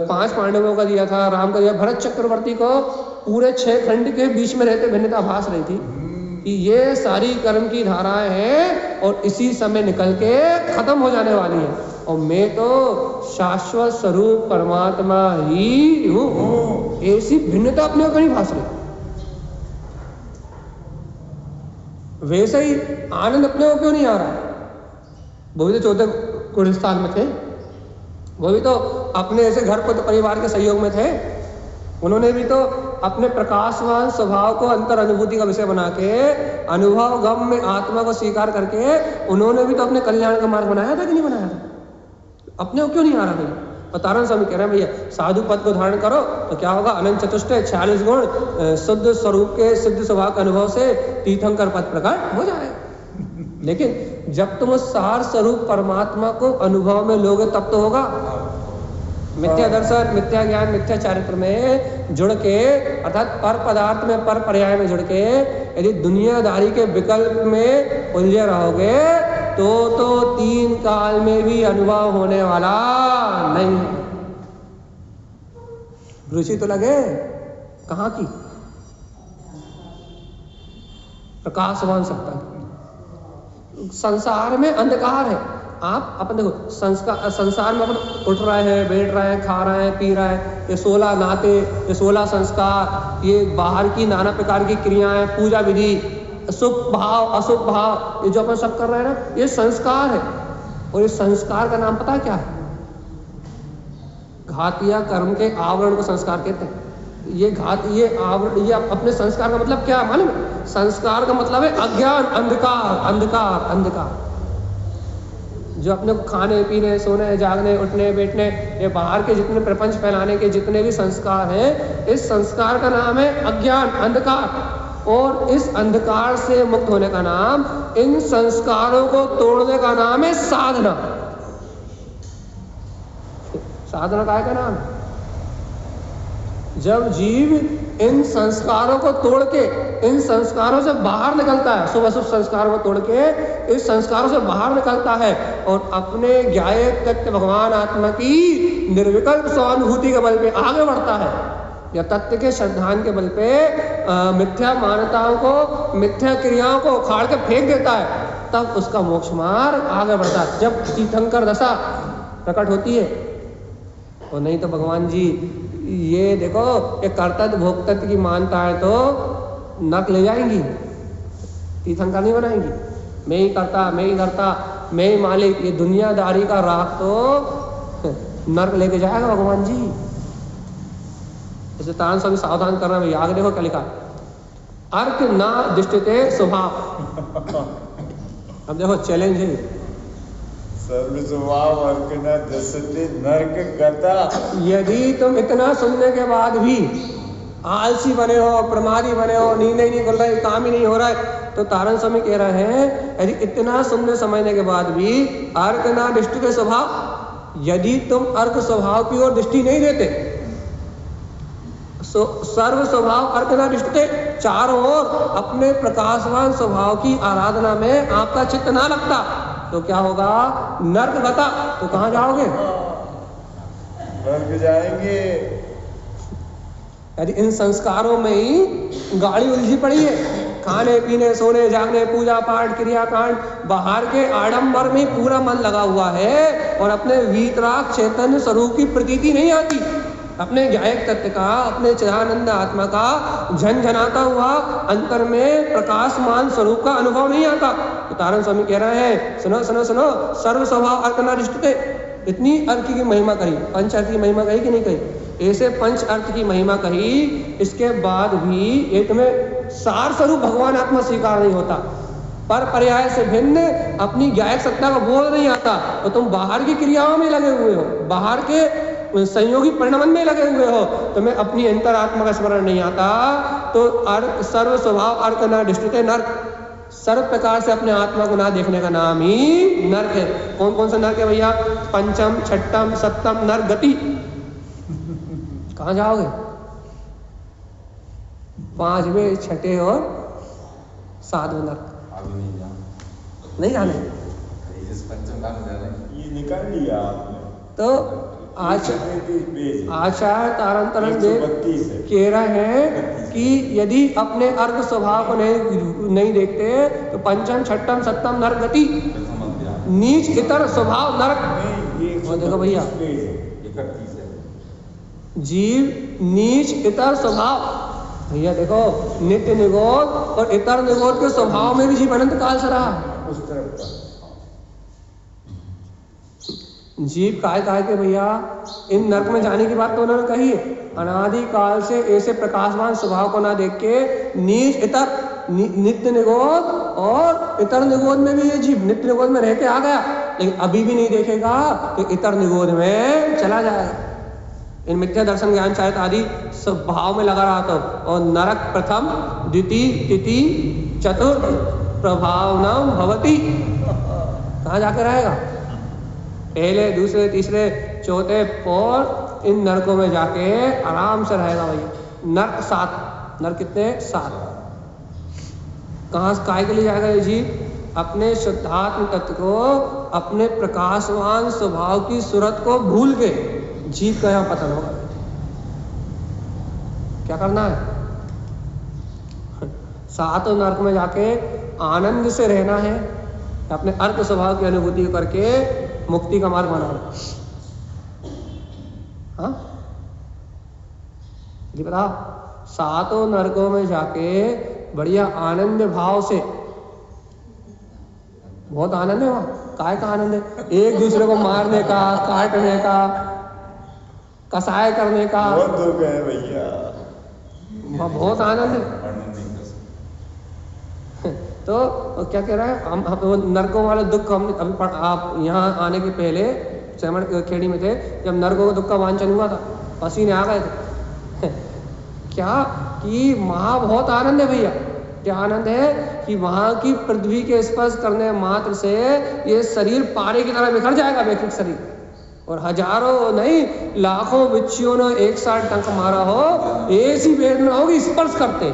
A: 5 पांडवों का दिया था, राम का दिया, भरत चक्रवर्ती को पूरे 6 खंड के बीच में रहते भिन्नता भास रही थी कि ये सारी कर्म की धाराएं हैं और इसी समय निकल के खत्म हो जाने वाली है, और मैं तो शाश्वत स्वरूप परमात्मा ही हूँ। ऐसी भिन्नता अपने को नहीं भास रही। वैसे ही आनंद अपने को क्यों नहीं आ रहा? वो भी तो 14 कुटिल स्थान में थे, वो भी तो अपने ऐसे घर पुत्र परिवार के सहयोग में थे, उन्होंने भी तो अपने प्रकाशवान स्वभाव को अंतर अनुभूति का विषय बना के अनुभव गम में आत्मा को स्वीकार करके उन्होंने भी तो अपने कल्याण का मार्ग बनाया था कि नहीं बनाया था? अपने को क्यों नहीं आ रहा भैया? तारण स्वामी कह रहे हैं भैया साधु पद को धारण करो तो क्या होगा, अनंत चतुष्टय 46 गुण शुद्ध स्वरूप के सिद्ध स्वभाव के अनुभव से तीर्थंकर पद प्रकट हो जाए। लेकिन जब तुम उस सार स्वरूप परमात्मा को अनुभव में लोगे तब तो होगा। मिथ्या दर्शन, मिथ्या ज्ञान, मिथ्या चारित्र में जुड़ के अर्थात पर पदार्थ में पर पर्याय में जुड़ के यदि दुनियादारी के विकल्प में उलझे रहोगे तो 3 काल में भी अनुभव होने वाला नहीं है। रुचि तो लगे कहाँ की? प्रकाशवान सत्ता की। संसार में अंधकार है। आप अपन देखो संसार में अपन उठ रहे हैं, बैठ रहे हैं, खा रहे हैं, पी रहे हैं, ये 16 नाते, ये 16 संस्कार, ये बाहर की नाना प्रकार की क्रियाएं, पूजा विधि, शुभ भाव अशुभ भाव, ये जो अपन सब कर रहे हैं ना, ये संस्कार है। और इस संस्कार का नाम पता है क्या है? घातिया कर्म के आवरण को संस्कार कहते हैं। ये आवरण, ये अपने संस्कार का मतलब क्या मालूम है? संस्कार का मतलब है अज्ञान, अंधकार, अंधकार, अंधकार। जो अपने को खाने पीने, सोने, जागने, उठने, बैठने, ये बाहर के जितने प्रपंच फैलाने के जितने भी संस्कार हैं, इस संस्कार का नाम है अज्ञान, अंधकार। और इस अंधकार से मुक्त होने का नाम, इन संस्कारों को तोड़ने का नाम है साधना। साधना काय का नाम? जब जीव इन संस्कारों को तोड़ के इन संस्कारों से बाहर निकलता है, शुभ अशुभ संस्कारों को तोड़ के इस संस्कारों से बाहर निकलता है और अपने ज्ञाय तत्व भगवान आत्मा की निर्विकल्प स्वानुभूति के बल पे आगे बढ़ता है, या तत्व के श्रद्धान के बल पे मिथ्या मान्यताओं को, मिथ्या क्रियाओं को उखाड़ के फेंक देता है, तब उसका मोक्ष मार्ग आगे बढ़ता है। जब तीर्थंकर दशा प्रकट होती है। और नहीं तो भगवान जी ये देखो, ये कर्तव्य भोक्तत्व की मानता है तो नरक ले जाएंगी, तीर्थंकर नहीं बनाएंगी। मैं ही करता, मैं ही करता, मैं ही मालिक, ये दुनियादारी का राग तो नरक लेके जाएगा भगवान जी। जैसे तारण स्वामी सावधान कर रहे हैं, आगे देखो क्या लिखा, अर्क ना दृष्टिते स्वभाव। अब देखो चैलेंज है,
D: सर्व स्वभाव अर्क न दृष्टिते नरक गता।
A: यदि तुम इतना सुनने के बाद भी आलसी बने हो, प्रमादी बने हो, नींद ही नहीं खुल रही, काम ही नहीं हो रहा है, तो तारण स्वामी कह रहे हैं यदि इतना सुनने समझने के बाद भी अर्क ना दृष्टिते स्वभाव, यदि तुम अर्क स्वभाव की ओर दृष्टि नहीं देते, सर्व स्वभाव अर्क ना दृष्टिते, चारों ओर अपने प्रकाशवान स्वभाव की आराधना में आपका चित्त ना लगता, तो क्या होगा? नर्क गता। तो कहाँ जाओगे?
D: नर्क जाएंगे।
A: यदि इन संस्कारों में ही गाड़ी उलझी पड़ी है, खाने पीने, सोने, जागने, पूजा पाठ, क्रियाकांड, बाहर के आडंबर में पूरा मन लगा हुआ है और अपने वीतराग चैतन्य स्वरूप की प्रतीति नहीं आती, अपने ज्ञायक तत्व का, अपने चिदानंद आत्मा का झनझनाता हुआ अंतर में प्रकाशमान स्वरूप का अनुभव नहीं आता। तो तारण स्वामी कह रहे हैं, सुनो सुनो सुनो, सर्व स्वभाव अर्क ना दृष्टिते। इतनी अर्थ की महिमा कही, पंच अर्थ की महिमा कही कि नहीं कही? ऐसे पंच अर्थ की महिमा कही, इसके बाद भी ये तुम्हें सार स्वरूप भगवान आत्मा स्वीकार नहीं होता, पर पर्याय से भिन्न अपनी ज्ञायक सत्ता का बोध नहीं आता, तो तुम बाहर की क्रियाओं में लगे हुए हो, बाहर के संयोगी परिणाम में लगे हुए हो, तुम्हें अपनी अंतरात्मा का स्मरण नहीं आता, तो अर्क सर्व स्वभाव अर्क न दृष्टिते नर्क, सर्व प्रकार से अपने आत्मा को ना देखने का नाम ही नर्क है। कौन कौन सा नर्क है भैया? पंचम, छठम, सप्तम नर्क गति। कहाँ जाओगे? 5वें, 6ठे और 7वें नर्क।
B: अभी नहीं
A: जाने
B: इस पंचम काम कर रहे हैं,
D: ये निकाल लिया आपने।
A: तो आचार्य तारतरण देव कह रहे हैं कि यदि अपने अर्घ स्वभाव को नहीं देखते तो पंचम, छठम, सप्तम नरक गति, नीच इतर स्वभाव नरक। और देखो भैया,
B: 31 है
A: जीव नीच इतर स्वभाव, भैया देखो नित्य निगोद और इतर निगोद के स्वभाव में भी जीव अनंत काल से रहा। जीव काय के भैया इन नरक में जाने की बात तो उन्होंने कही है। अनादि काल से ऐसे प्रकाशवान स्वभाव को ना देख के नीच इतर नित्य निगोद और इतर निगोद में भी ये जीव नित्य निगोद में रह के आ गया, लेकिन अभी भी नहीं देखेगा कि इतर निगोद में चला जाएगा। इन मिथ्या दर्शन ज्ञान चाहत आदि स्वभाव में लगा रहा था। और नरक प्रथम द्वितीय तृतीय चतुर्थ प्रभावनाम भवती, कहाँ जाके रहेगा? पहले दूसरे तीसरे चौथे और इन नरकों में जाके आराम से रहेगा भैया। नरक 7, नरक कितने? 7। कहाँ काय के लिए जाएगा ये जीव? अपने शुद्धात्म तत्व को, अपने प्रकाशवान स्वभाव की सूरत को भूल के जीव का यहाँ पतन होगा। क्या करना है? 7 नरक में जाके आनंद से रहना है, अपने अर्क स्वभाव की अनुभूति करके मुक्ति का मार्ग बनाना। हाँ जी बताओ, 7 नरकों में जाके बढ़िया आनंद भाव से, बहुत आनंद है वहाँ। काय का आनंद है? एक दूसरे को मारने का, काटने का, कसाय करने का,
D: बहुत दुख है भैया,
A: वहाँ बहुत आनंद है।
B: वर्णन नहीं कर सकते।
A: तो क्या कह रहा है? हम नरकों वाले दुख हम अभी आप यहाँ आने के पहले सेमण खेड़ी में थे, जब नरकों को दुख का वांछन हुआ था, पसीने आ गए थे। क्या कि वहाँ बहुत आनंद है भैया। क्या आनंद है कि वहाँ की पृथ्वी के स्पर्श करने मात्र से ये शरीर पारे की तरह बिखर जाएगा, वैकृत शरीर, और हजारों नहीं लाखों बिच्छुओं ने एक साथ टंक मारा हो, ऐसी वेदना होगी स्पर्श करते,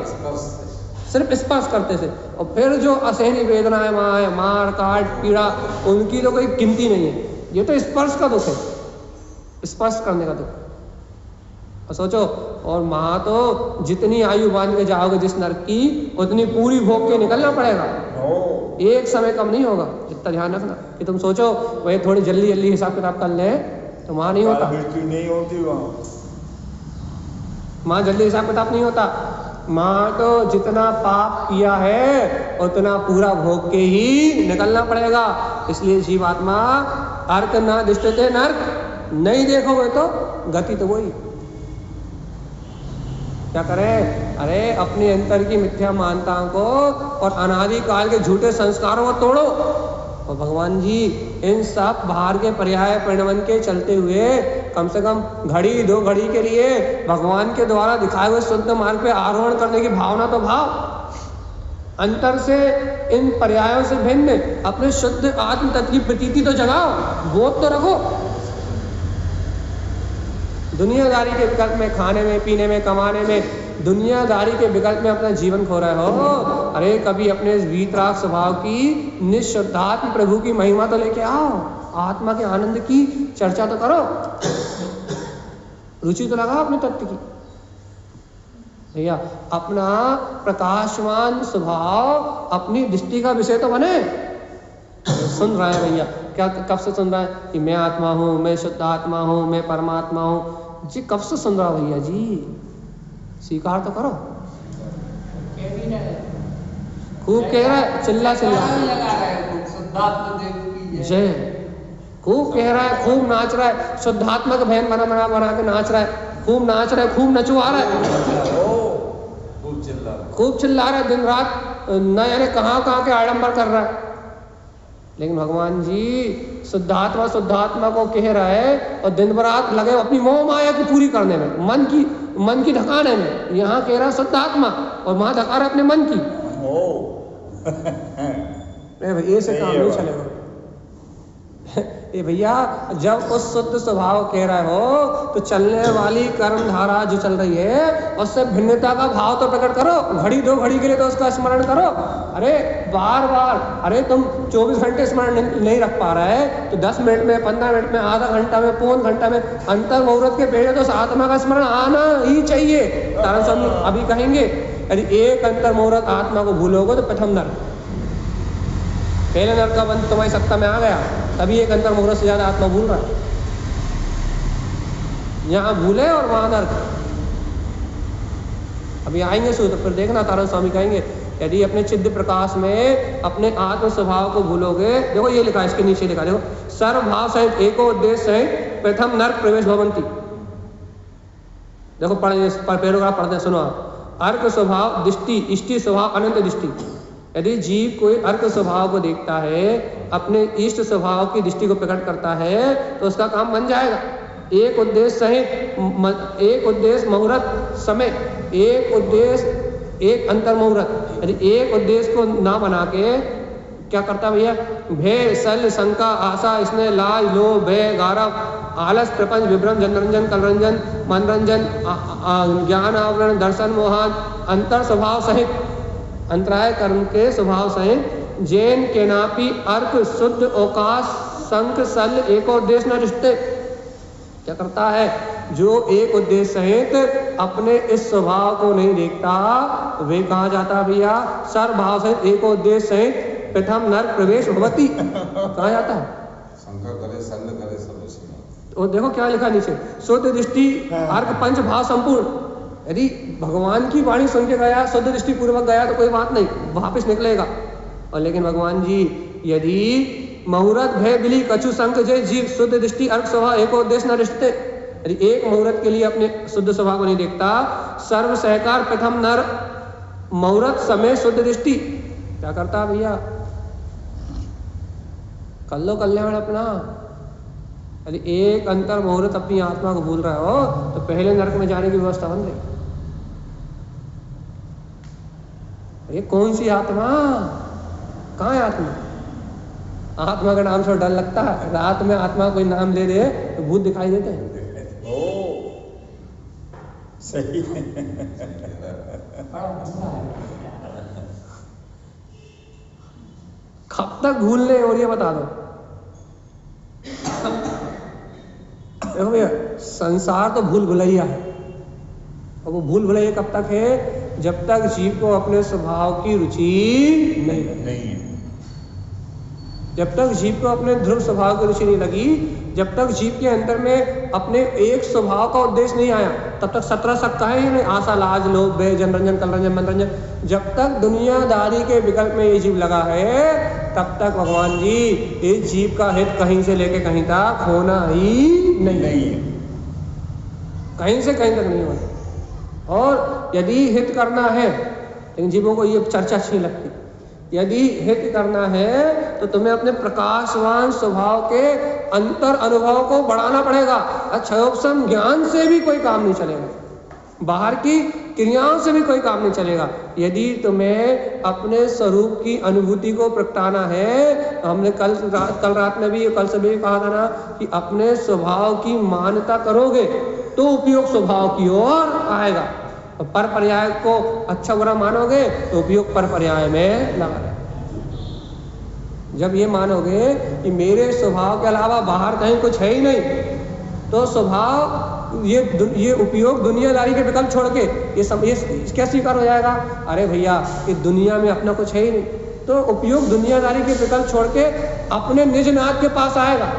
A: सिर्फ स्पर्श करते से। और फिर जो असहनीय वेदनाएं वहाँ है, मार काट पीड़ा, उनकी तो कोई गिनती नहीं है। ये तो स्पर्श का दुख है, स्पर्श करने का दुख। और सोचो, और वहाँ तो जितनी आयु बांध के जाओगे जिस नरक की, उतनी पूरी भोग के निकलना पड़ेगा, एक समय कम नहीं होगा। इतना ध्यान रखना कि तुम सोचो वही थोड़ी जल्दी जल्दी हिसाब किताब कर ले, तो वहाँ नहीं होता,
D: नहीं होती
A: वहाँ जल्दी हिसाब किताब नहीं होता। वहाँ तो जितना पाप किया है उतना पूरा भोग के ही निकलना पड़ेगा। इसलिए जीवात्मा अर्क न दृष्टते नर्क, नहीं देखोगे तो गति तो वही। क्या करें? अरे अपने अंतर की मिथ्या मान्यताओं को और अनादि काल के झूठे संस्कारों को तोड़ो। और भगवान जी इन सब बाहर के पर्याय परिणमन के चलते हुए कम से कम घड़ी 2 घड़ी के लिए भगवान के द्वारा दिखाए हुए शुद्ध मार्ग पे आरोहण करने की भावना तो भाव, अंतर से इन पर्यायों से भिन्न अपने शुद्ध आत्म तत्व की प्रतीति तो जगाओ, बोध तो रखो। दुनियादारी के विकल्प में, खाने में, पीने में, कमाने में, दुनियादारी के विकल्प में अपना जीवन खो रहे हो। अरे कभी अपने इस वीतराग स्वभाव की निःशुद्धात्म प्रभु की महिमा तो लेके आओ, आत्मा के आनंद की चर्चा तो करो, रुचि तो लगाओ अपने तत्व की। भैया अपना प्रकाशवान स्वभाव अपनी दृष्टि का विषय तो बने। सुन रहा है भैया, क्या कब से सुन रहा है कि मैं आत्मा हूँ, मैं शुद्ध आत्मा हूँ, मैं परमात्मा हूँ जी? कब से सुन रहा भैया जी? स्वीकार तो करो। खूब कह रहा है, चिल्ला जय, खूब कह रहा है, खूब नाच रहा है, शुद्धात्मा का बहन बना के नाच रहा है, खूब नाच रहा है, खूब नचवा रहा है, खूब चिल्ला रहा है, दिन रात न जाने कहाँ के आडंबर कर रहा है। लेकिन भगवान जी शुद्धात्मा को कह रहा है और दिन रात लगे अपनी मोह माया की पूरी करने में, मन की ढकाने में। यहाँ कह रहा शुद्धात्मा और वहां ढका रहा अपने मन की। भाई ऐसे काम नहीं चलेगा। ये भैया जब उस शुद्ध स्वभाव कह रहा हो तो चलने वाली कर्म धारा जो चल रही है उससे भिन्नता का भाव तो प्रकट करो। घड़ी 2 घड़ी के लिए तो उसका स्मरण करो। अरे बार बार, अरे तुम 24 घंटे स्मरण नहीं रख पा रहा है तो 10 मिनट में, 15 मिनट में, आधा घंटा में, पौन घंटा में अंतर मुहूर्त के पहले तो उस आत्मा का स्मरण आना ही चाहिए। तारण स्वामी अभी कहेंगे यदि एक अंतर मुहूर्त आत्मा को भूलोगे तो प्रथम नर्क, पहले नर्क का बंध तुम्हारी सत्ता में आ गया, तभी एक अंतर मुहूर्त से ज्यादा आत्मा भूल रहा है। यहाँ भूले और वहां नर्क। अभी आएंगे सूत्र, फिर देखना तारण स्वामी कहेंगे यदि अपने चिद्ध प्रकाश में अपने आत्म स्वभाव को भूलोगे, देखो ये लिखा है, इसके नीचे लिखा, देखो सर्वभाव सहित एको उद्देश्य सहित प्रथम नरक प्रवेश भवंती। देखो पैराग्राफ पढ़ते सुनो आप। अर्क स्वभाव दृष्टि, इष्टि स्वभाव, अनंत दृष्टि। यदि जीव कोई अर्क स्वभाव को देखता है, अपने इष्ट स्वभाव की दृष्टि को प्रकट करता है, तो उसका काम बन जाएगा। एक उद्देश्य सहित, एक उद्देश्य मुहूर्त समय, एक उद्देश्य एक अंतर मुहूर्त। यदि एक उद्देश्य को ना बना के क्या करता भैया, भय, शल्य, शंका, आशा, स्नेह, लाज, लोभ, भय, गारव, आलस, प्रपंच, विभ्रम, जनरंजन, कलरंजन, मनरंजन, ज्ञान आवरण, दर्शन, मोहन, अंतर स्वभाव सहित, अंतराय कर्म के स्वभाव सहित, जैन केनापि अर्क शुद्ध अवकाश संक शल्य एकोद्देश्य न रिश्ते। क्या करता है, जो एक उद्देश्य सहित अपने इस स्वभाव को नहीं देखता, वे कहा जाता भैया सर्वभाव सहित एकोद्देश्य सहित प्रथम नरक प्रवेश भवती। कहा जाता है
B: शंकर करे, शल्य करे, सब इसमें।
A: तो देखो क्या लिखा नीचे, शुद्ध दृष्टि अर्क पंच भाव संपूर्ण। यदि भगवान की वाणी सुन के गया, शुद्ध दृष्टि पूर्वक गया तो कोई बात नहीं, वापस निकलेगा। और लेकिन भगवान जी यदि मुहूर्त भय बिली कछु संक जय जीव शुद्ध दृष्टि अर्क स्वभाव एको उद्देश्य न रिश्ते, यदि एक मुहूर्त के लिए अपने शुद्ध स्वभाव को नहीं देखता, सर्व सहकार प्रथम नर मुहूर्त समय शुद्ध दृष्टि क्या करता भैया, कर लो कल्याण अपना। यदि एक अंतर मुहूर्त अपनी आत्मा को भूल रहा हो तो पहले नरक में जाने की व्यवस्था बन गई। ये कौन सी आत्मा, कहाँ है आत्मा? आत्मा का नाम से डर लगता है, रात में आत्मा कोई नाम ले दे तो भूत दिखाई देते हैं।
D: ओ सही
A: कब तक भूलने, और ये बता दो। देखो भैया संसार तो भूल भुलैया है, और वो भूल भुलैया कब तक है, जब तक जीव को अपने स्वभाव की रुचि नहीं है। जब तक जीव को अपने ध्रुव स्वभाव की रुचि नहीं लगी, जब तक जीव के अंदर में अपने एक स्वभाव का उद्देश्य नहीं आया, तब तक 17 सकता है नहीं, आशा, लाज, लोभ, भय, जनरंजन, कलरंजन, मनरंजन। जब तक दुनियादारी के विकल्प में ये जीव लगा है, तब तक भगवान जी इस जीव का हित कहीं से लेके कहीं तक होना ही नहीं है, कहीं से कहीं तक नहीं होना। और यदि हित करना है, इन जीवों को ये चर्चा अच्छी लगती, यदि हित करना है तो तुम्हें अपने प्रकाशवान स्वभाव के अंतर अनुभव को बढ़ाना पड़ेगा। अक्षयोपम ज्ञान से भी कोई काम नहीं चलेगा, बाहर की क्रियाओं से भी कोई काम नहीं चलेगा। यदि तुम्हें अपने स्वरूप की अनुभूति को प्रगटाना है, तो हमने कल रात में भी, कल सुबह भी कहा था ना कि अपने स्वभाव की मान्यता करोगे तो उपयोग स्वभाव की ओर आएगा। पर पर्याय को अच्छा बुरा मानोगे तो उपयोग पर पर्याय में लगा रहेगा। जब ये मानोगे कि मेरे स्वभाव के अलावा बाहर कहीं कुछ है ही नहीं, तो स्वभाव ये उपयोग दुनियादारी के विकल्प छोड़ के ये क्या स्वीकार हो जाएगा, अरे भैया ये दुनिया में अपना कुछ है ही नहीं, तो उपयोग दुनियादारी के विकल्प छोड़ के अपने निज नाथ के पास आएगा।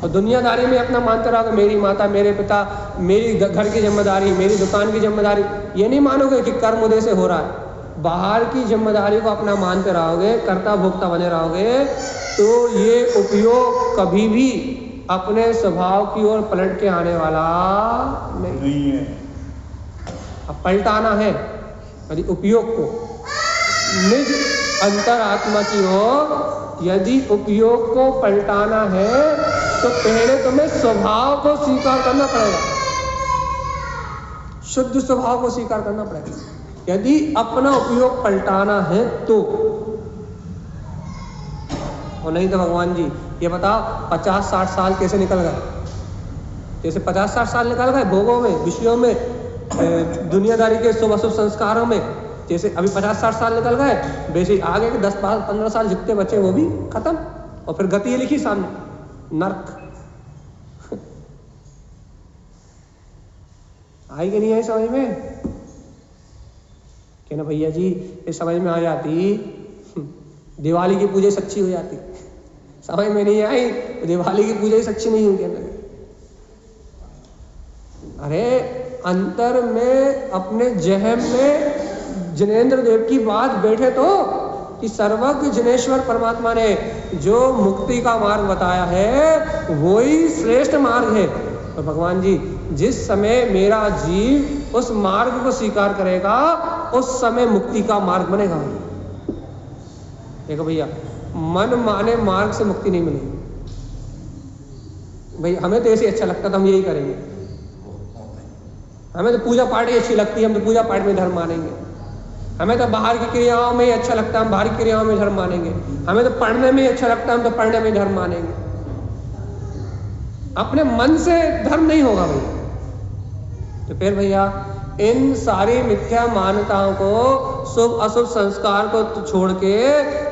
A: और दुनियादारी में अपना मानते रहोगे मेरी माता, मेरे पिता, मेरी घर की जिम्मेदारी, मेरी दुकान की जिम्मेदारी, ये नहीं मानोगे कि कर्म उदय से हो रहा है। बाहर की जिम्मेदारी को अपना मानते रहोगे, कर्ता भोक्ता बने रहोगे, तो ये उपयोग कभी भी अपने स्वभाव की ओर पलट के आने वाला नहीं है। अब पलटाना है यदि उपयोग को निज अंतर आत्मा की ओर, यदि उपयोग को पलटाना है तो पहले तुम्हें स्वभाव को स्वीकार करना पड़ेगा, शुद्ध स्वभाव को स्वीकार करना पड़ेगा। यदि अपना उपयोग पलटाना है तो, और नहीं तो भगवान जी ये बताओ 50-60 साल कैसे निकल गए, जैसे 50-60 साल निकल गए भोगों में, विषयों में, दुनियादारी के शुभ अशुभ संस्कारों में, जैसे अभी 50-60 साल निकल गए, वैसे आगे के 10-15 साल जितने बचे वो भी खत्म। और फिर गति ये लिखी सामने, नरक। आई कि नहीं आई समझ में? कहना भैया जी ये समझ में आ जाती, दिवाली की पूजा सच्ची हो जाती। समझ में नहीं आई तो दिवाली की पूजा ही सच्ची नहीं हुई। कहने लगे अरे अंतर में अपने जहम में जिनेंद्र देव की बात बैठे तो कि सर्वज्ञ जिनेश्वर परमात्मा ने जो मुक्ति का मार्ग बताया है वही श्रेष्ठ मार्ग है। तो भगवान जी जिस समय मेरा जीव उस मार्ग को स्वीकार करेगा उस समय मुक्ति का मार्ग बनेगा। देखो भैया, मन माने मार्ग से मुक्ति नहीं मिलेगी। भाई हमें तो ऐसे अच्छा लगता था, हम यही करेंगे। हमें तो पूजा पाठ ही अच्छी लगती है, हम तो पूजा पाठ में धर्म मानेंगे। हमें तो बाहर की क्रियाओं में ही अच्छा लगता है, हम बाहर की क्रियाओं में धर्म मानेंगे। हमें तो पढ़ने में ही अच्छा लगता है, हम तो पढ़ने में धर्म मानेंगे। अपने मन से धर्म नहीं होगा भैया। तो फिर भैया इन सारी मिथ्या मान्यताओं को, शुभ अशुभ संस्कार को छोड़ के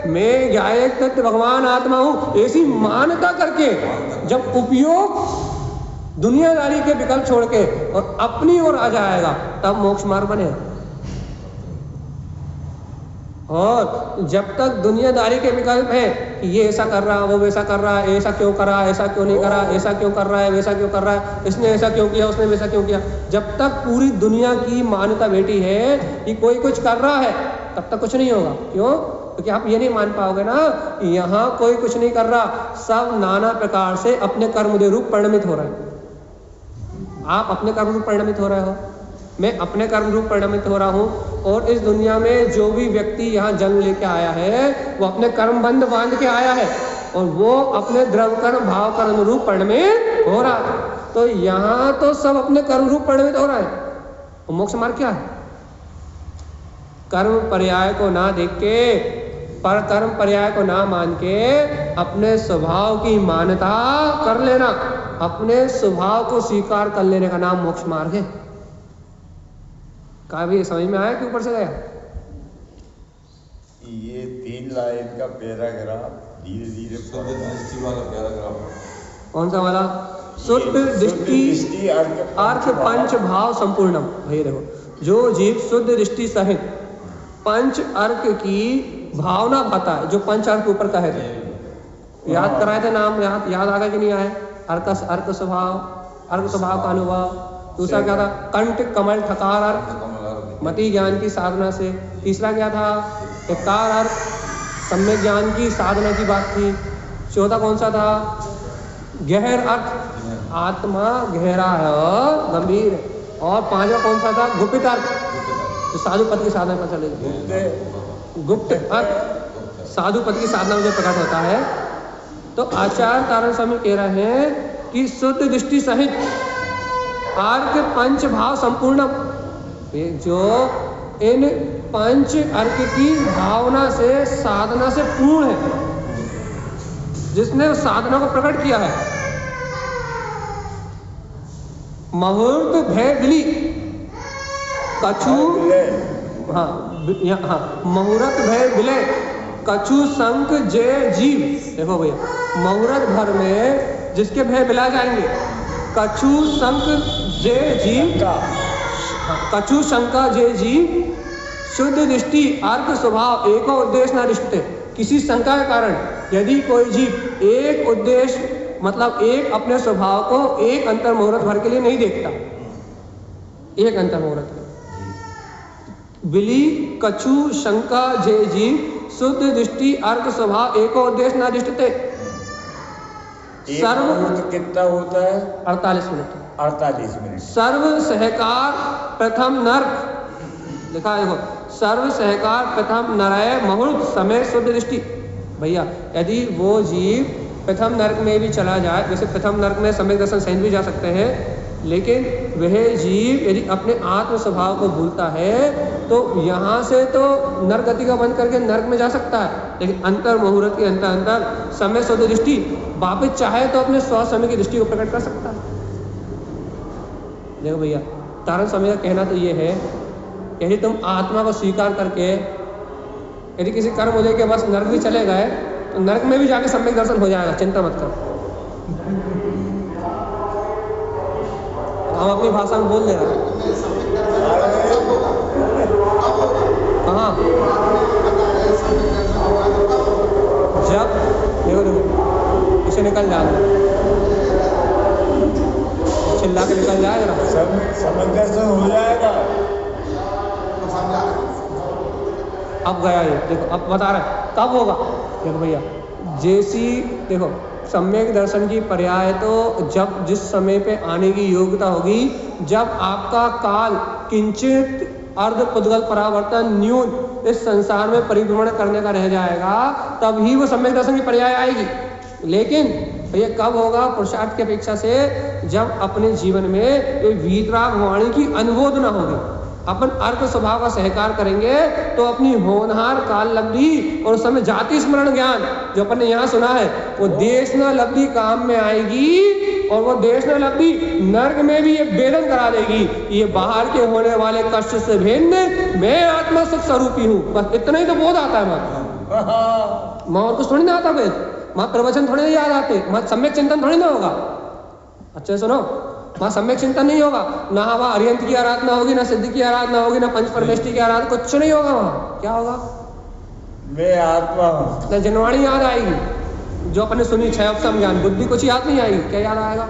A: मैं ज्ञायक तत्व भगवान आत्मा हूं ऐसी मान्यता करके जब उपयोग दुनियादारी के विकल्प छोड़ के और अपनी ओर आ जाएगा तब मोक्ष मार्ग बनेगा। और जब तक दुनियादारी के विकल्प है कि ये ऐसा कर रहा, वो वैसा कर रहा है, ऐसा क्यों करा, ऐसा क्यों नहीं करा, ऐसा क्यों कर रहा है, वैसा क्यों कर रहा है, इसने ऐसा क्यों किया, उसने वैसा क्यों किया, जब तक पूरी दुनिया की मान्यता बैठी है कि कोई कुछ कर रहा है तब तक कुछ नहीं होगा। क्यों? क्योंकि आप ये नहीं मान पाओगे ना कि यहाँ कोई कुछ नहीं कर रहा, सब नाना प्रकार से अपने कर्म के रूप परिणमित हो रहे हैं। आप अपने कर्म रूप परिणमित हो रहे हो, मैं अपने कर्म रूप परिणमित हो रहा हूँ। और इस दुनिया में जो भी व्यक्ति यहाँ जन्म लेके आया है वो अपने कर्म बंध बांध के आया है और वो अपने द्रव्य कर्म भाव कर्म रूप परिणमित हो रहा है। तो यहाँ तो सब अपने कर्म रूप परिणमित हो रहा है। तो मोक्ष मार्ग क्या है? कर्म पर्याय को ना देख के, पर कर्म पर्याय को ना मान के अपने स्वभाव की मान्यता कर लेना, अपने स्वभाव को स्वीकार कर लेने का नाम मोक्ष मार्ग है। का भी समझ में आया कि ऊपर से गया?
D: ये 3 लाइन का पैराग्राफ धीरे धीरे
B: शुद्ध दृष्टि वाला पैराग्राफ।
A: कौन सा वाला? शुद्ध दृष्टि अर्थ पंच भाव संपूर्णम। भाई देखो, जो जीव शुद्ध दृष्टि सहित पंच अर्क की भावना भाता है, जो पंच अर्क ऊपर का है, याद कराए थे नाम, याद आ गया कि नहीं आए? अर्क स्वभाव, अर्क स्वभाव का अनुभव। दूसरा क्या था? कंठ कमल ठकार अर्क, मति ज्ञान की साधना से। तीसरा क्या था? कार अर्क, सम्यक ज्ञान की साधना की बात थी। चौथा कौन सा था? गहर अर्क, आत्मा गहरा है और गंभीर है। और पांचवा कौन सा था? गुप्त अर्क, जो साधु पद की साधना पर चलेगी। गुप्त अर्क साधु पद की साधना में जो प्रकट होता है। तो आचार्य तारण स्वामी कह रहे हैं कि शुद्ध दृष्टि सहित अर्क पंच भाव संपूर्ण, जो इन पंच अर्क की भावना से साधना से पूर्ण है, जिसने उस साधना को प्रकट किया है। मुहूर्त भय बिली कछु, मुहूर्त भय विलय कछु संक जय जीव। देखो भैया, मुहूर्त भर में जिसके भय बिला जाएंगे, कछु संक जय जीव, कछु शंका जय जीव, शुद्ध दृष्टि अर्थ स्वभाव एको उद्देश्य न रिश्ते। किसी शंका के कारण यदि कोई जीव एक उद्देश्य मतलब एक अपने स्वभाव को एक अंतर मुहूर्त भर के लिए नहीं देखता, एक अंतर मुहूर्त बिली कछु शंका जय जीव, शुद्ध दृष्टि अर्थ स्वभाव एको उद्देश्य न रिश्ते।
D: सर्व कितना होता है?
A: 48 मिनट।
D: 48 मिनट।
A: सर्व सहकार प्रथम नर्क, लिखा है देखो, सर्व सहकार प्रथम नरय मुहूर्त समय शुद्ध दृष्टि। भैया यदि वो जीव प्रथम नर्क में भी चला जाए, जैसे प्रथम नर्क में सम्यक दर्शन सहित भी जा सकते हैं, लेकिन वह जीव यदि अपने आत्म स्वभाव को भूलता है तो यहाँ से तो नर्क गति का बंद करके नर्क में जा सकता है, लेकिन अंतर मुहूर्त के अंतर समय शुद्ध दृष्टि वापिस चाहे तो अपने स्व समय की दृष्टि को प्रकट कर सकता है। देखो भैया, तारण स्वामी का कहना तो ये है, यदि तुम आत्मा को स्वीकार करके यदि किसी कर्म उदय के बस नर्क भी चले गए तो नर्क में भी जाके सम्यक दर्शन हो जाएगा, चिंता मत करो। हम अपनी भाषा में बोल दे रहे हैं। कहाँ? जब देखो देखो इसे निकल जाएगा, चिल्ला के निकल जाएगा,
D: सम्यक दर्शन हो जाएगा।
A: अब गया ये देखो, अब बता रहे कब होगा? देखो भैया, जैसी देखो सम्यक दर्शन की पर्याय तो जब जिस समय पे आने की योग्यता होगी, जब आपका काल किंचित अर्ध पुद्गल परावर्तन न्यून इस संसार में परिभ्रमण करने का रह जाएगा, तभी वो सम्यक दर्शन की पर्याय आएगी। लेकिन ये कब होगा? पुरुषार्थ की अपेक्षा से जब अपने जीवन में ये वीतराग वाणी की अनुबोध न होगी, अपन अर्थ स्वभाव का सहकार करेंगे तो अपनी होनहार काल लब्धि और उस समय जाति स्मरण ज्ञान जो अपन ने यहाँ सुना है वो देश न लब्धि काम में आएगी, और वो देश न लब्धि नर्क में भी ये वेदन करा देगी। ये बाहर के होने वाले कष्ट से भिन्न मैं आत्मा सुख स्वरूपी हूँ। बस इतना ही तो बोध आता है माँ और कुछ थोड़ी ना आता वेद, माँ प्रवचन थोड़े नहीं याद आते, माँ सम्यक चिंतन थोड़ी ना होगा। अच्छे सुनो, वहाँ सम्यक चिंतन नहीं होगा, ना वहाँ अरियंत की आराधना होगी, ना सिद्ध की आराधना होगी, ना पंच परमेष्टि की आराधना, कुछ नहीं होगा। वहाँ क्या होगा? मैं आत्मा हूँ। ना जनवाणी याद आएगी जो अपने सुनी, क्षय उपशम ज्ञान, बुद्धि कुछ याद नहीं आएगी। क्या याद आएगा?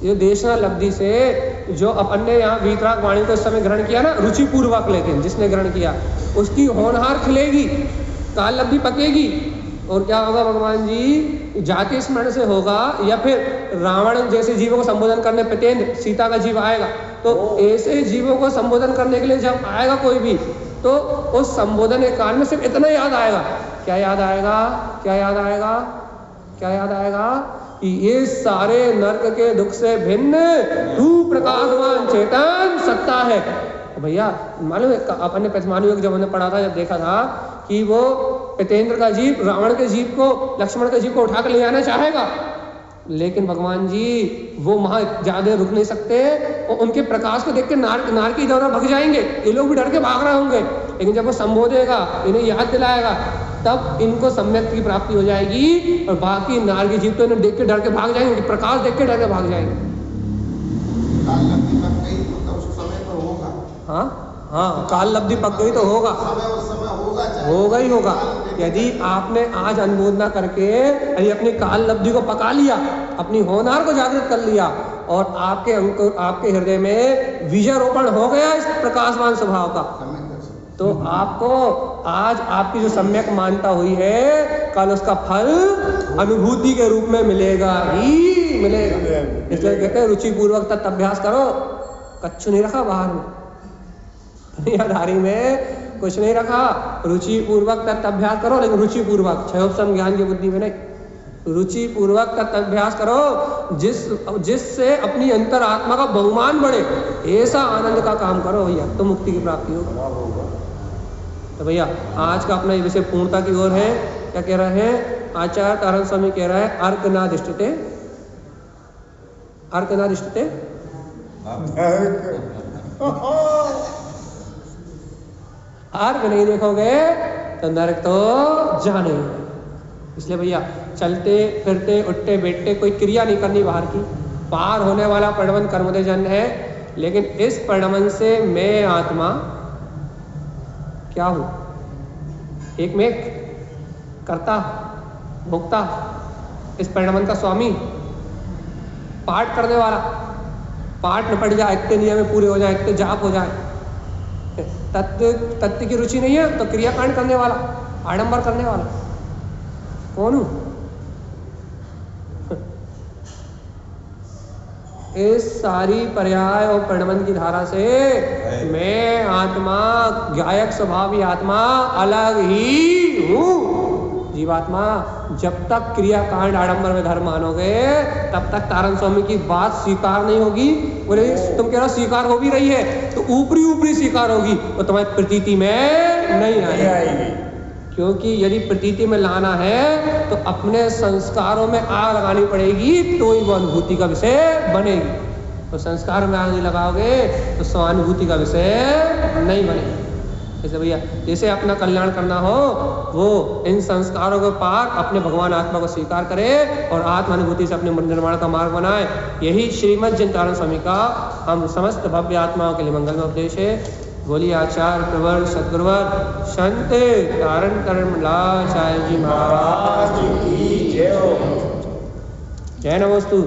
A: ये देशना लब्धि से जो अपन ने यहाँ वीतराग वाणी को इस समय ग्रहण किया ना, रुचि पूर्वक, लेकिन जिसने ग्रहण किया उसकी होनहार खिलेगी, काल लब्धि पकेगी। और क्या होगा भगवान जी? जाति स्मरण से होगा, या फिर रावण जैसे जीवों को संबोधन करने प्रत्येक सीता का जीव आएगा, तो ऐसे जीवों को संबोधन करने के लिए जब आएगा कोई भी, तो उस संबोधन के काल में सिर्फ इतना याद आएगा। क्या याद आएगा? क्या याद आएगा? क्या याद आएगा? कि ये सारे नर्क के दुख से भिन्न तू प्रकाशवान चेतन सत्ता है। भैया मालूम है, अपन ने पैथमानु योग जब हमने पढ़ा था, जब देखा था कि वो पितेंद्र का जीव रावण के जीव को, लक्ष्मण के जीव को उठाकर ले आना चाहेगा, लेकिन भगवान जी वो वहाँ ज्यादा रुक नहीं सकते, और उनके प्रकाश को देख के नार की इधर भग जाएंगे। ये लोग भी डर के भाग रहे होंगे, लेकिन जब वो संबोधेगा, इन्हें याद दिलाएगा, तब इनको सम्यक की प्राप्ति हो जाएगी। और बाकी नार के जीव तो इन्हें देख के डर के भाग जाएंगे, प्रकाश देख के डर के भाग जाएंगे। हाँ हाँ, काल लब्धि पक गई तो होगा, होगा ही होगा। यदि आपने आज अनुमोदना करके यदि अपनी काल लब्धि को पका लिया, अपनी होनहार को जागृत कर लिया, और आपके हृदय में बीजारोपण हो गया इस प्रकाशवान स्वभाव का, तो आपको आज आपकी जो सम्यक मानता हुई है, कल उसका फल अनुभूति के रूप में मिलेगा ही मिलेगा। इसलिए कहते हैं रुचि पूर्वक तत् अभ्यास करो। कच्छु नहीं रखा बाहर में, दुनियादारी में कुछ नहीं रखा। रुचि पूर्वक तत् अभ्यास करो, लेकिन रुचि पूर्वक, क्षयोपशम ज्ञान की बुद्धि में नहीं। रुचि पूर्वक तत् अभ्यास करो जिससे अपनी अंतर आत्मा का बहुमान बढ़े, ऐसा आनंद का काम करो भैया, तो मुक्ति की प्राप्ति होगी। तो भैया आज का अपना विषय पूर्णता की ओर है। क्या कह रहे हैं आचार्य तारण स्वामी? कह रहा है अर्क ना दिष्टते, अर्क ना दिष्टते, अर्क नहीं देखोगे तो नरक तो जाने। इसलिए भैया चलते फिरते उठते बैठते कोई क्रिया नहीं करनी बाहर की। पार होने वाला परिणमन कर्मोदय जन्म है, लेकिन इस परिणमन से मैं आत्मा क्या हूं? एक में कर्ता भोक्ता, इस परिणमन का स्वामी, पाठ करने वाला। पाठ निपट जाए, इतने नियम पूरे हो जाए, इतने जाप हो जाए, तत्व की रुचि नहीं है तो क्रियाकांड करने वाला, आडंबर करने वाला कौन हूं? इस सारी पर्याय और परिणमन की धारा से मैं आत्मा, गायक स्वभावी आत्मा अलग ही हूं। जीवात्मा जब तक क्रियाकांड आडंबर में धर्म मानोगे, तब तक तारण स्वामी की बात स्वीकार नहीं होगी। बोले तुम कह रहे हो स्वीकार हो भी रही है, तो ऊपरी ऊपरी स्वीकार होगी, तो तुम्हारी प्रतीति में नहीं आएगी। क्योंकि यदि प्रतीति में लाना है तो अपने संस्कारों में आग लगानी पड़ेगी, तो ही वो अनुभूति का विषय बनेगी। तो संस्कार में आग नहीं लगाओगे तो स्वानुभूति का विषय नहीं बनेगा। जैसे भैया जैसे अपना कल्याण करना हो, वो इन संस्कारों के पार अपने भगवान आत्मा को स्वीकार करे और आत्मानुभूति से अपने निर्माण का मार्ग बनाए। यही श्रीमद् जिन तारण स्वामी का हम समस्त भव्य आत्माओं के लिए मंगल में उपदेश है। बोलिए आचार्य प्रवर सद्गुरुवर संत तारण धर्मलाचार्य जी महाराज की जय। जय नमोस्तु।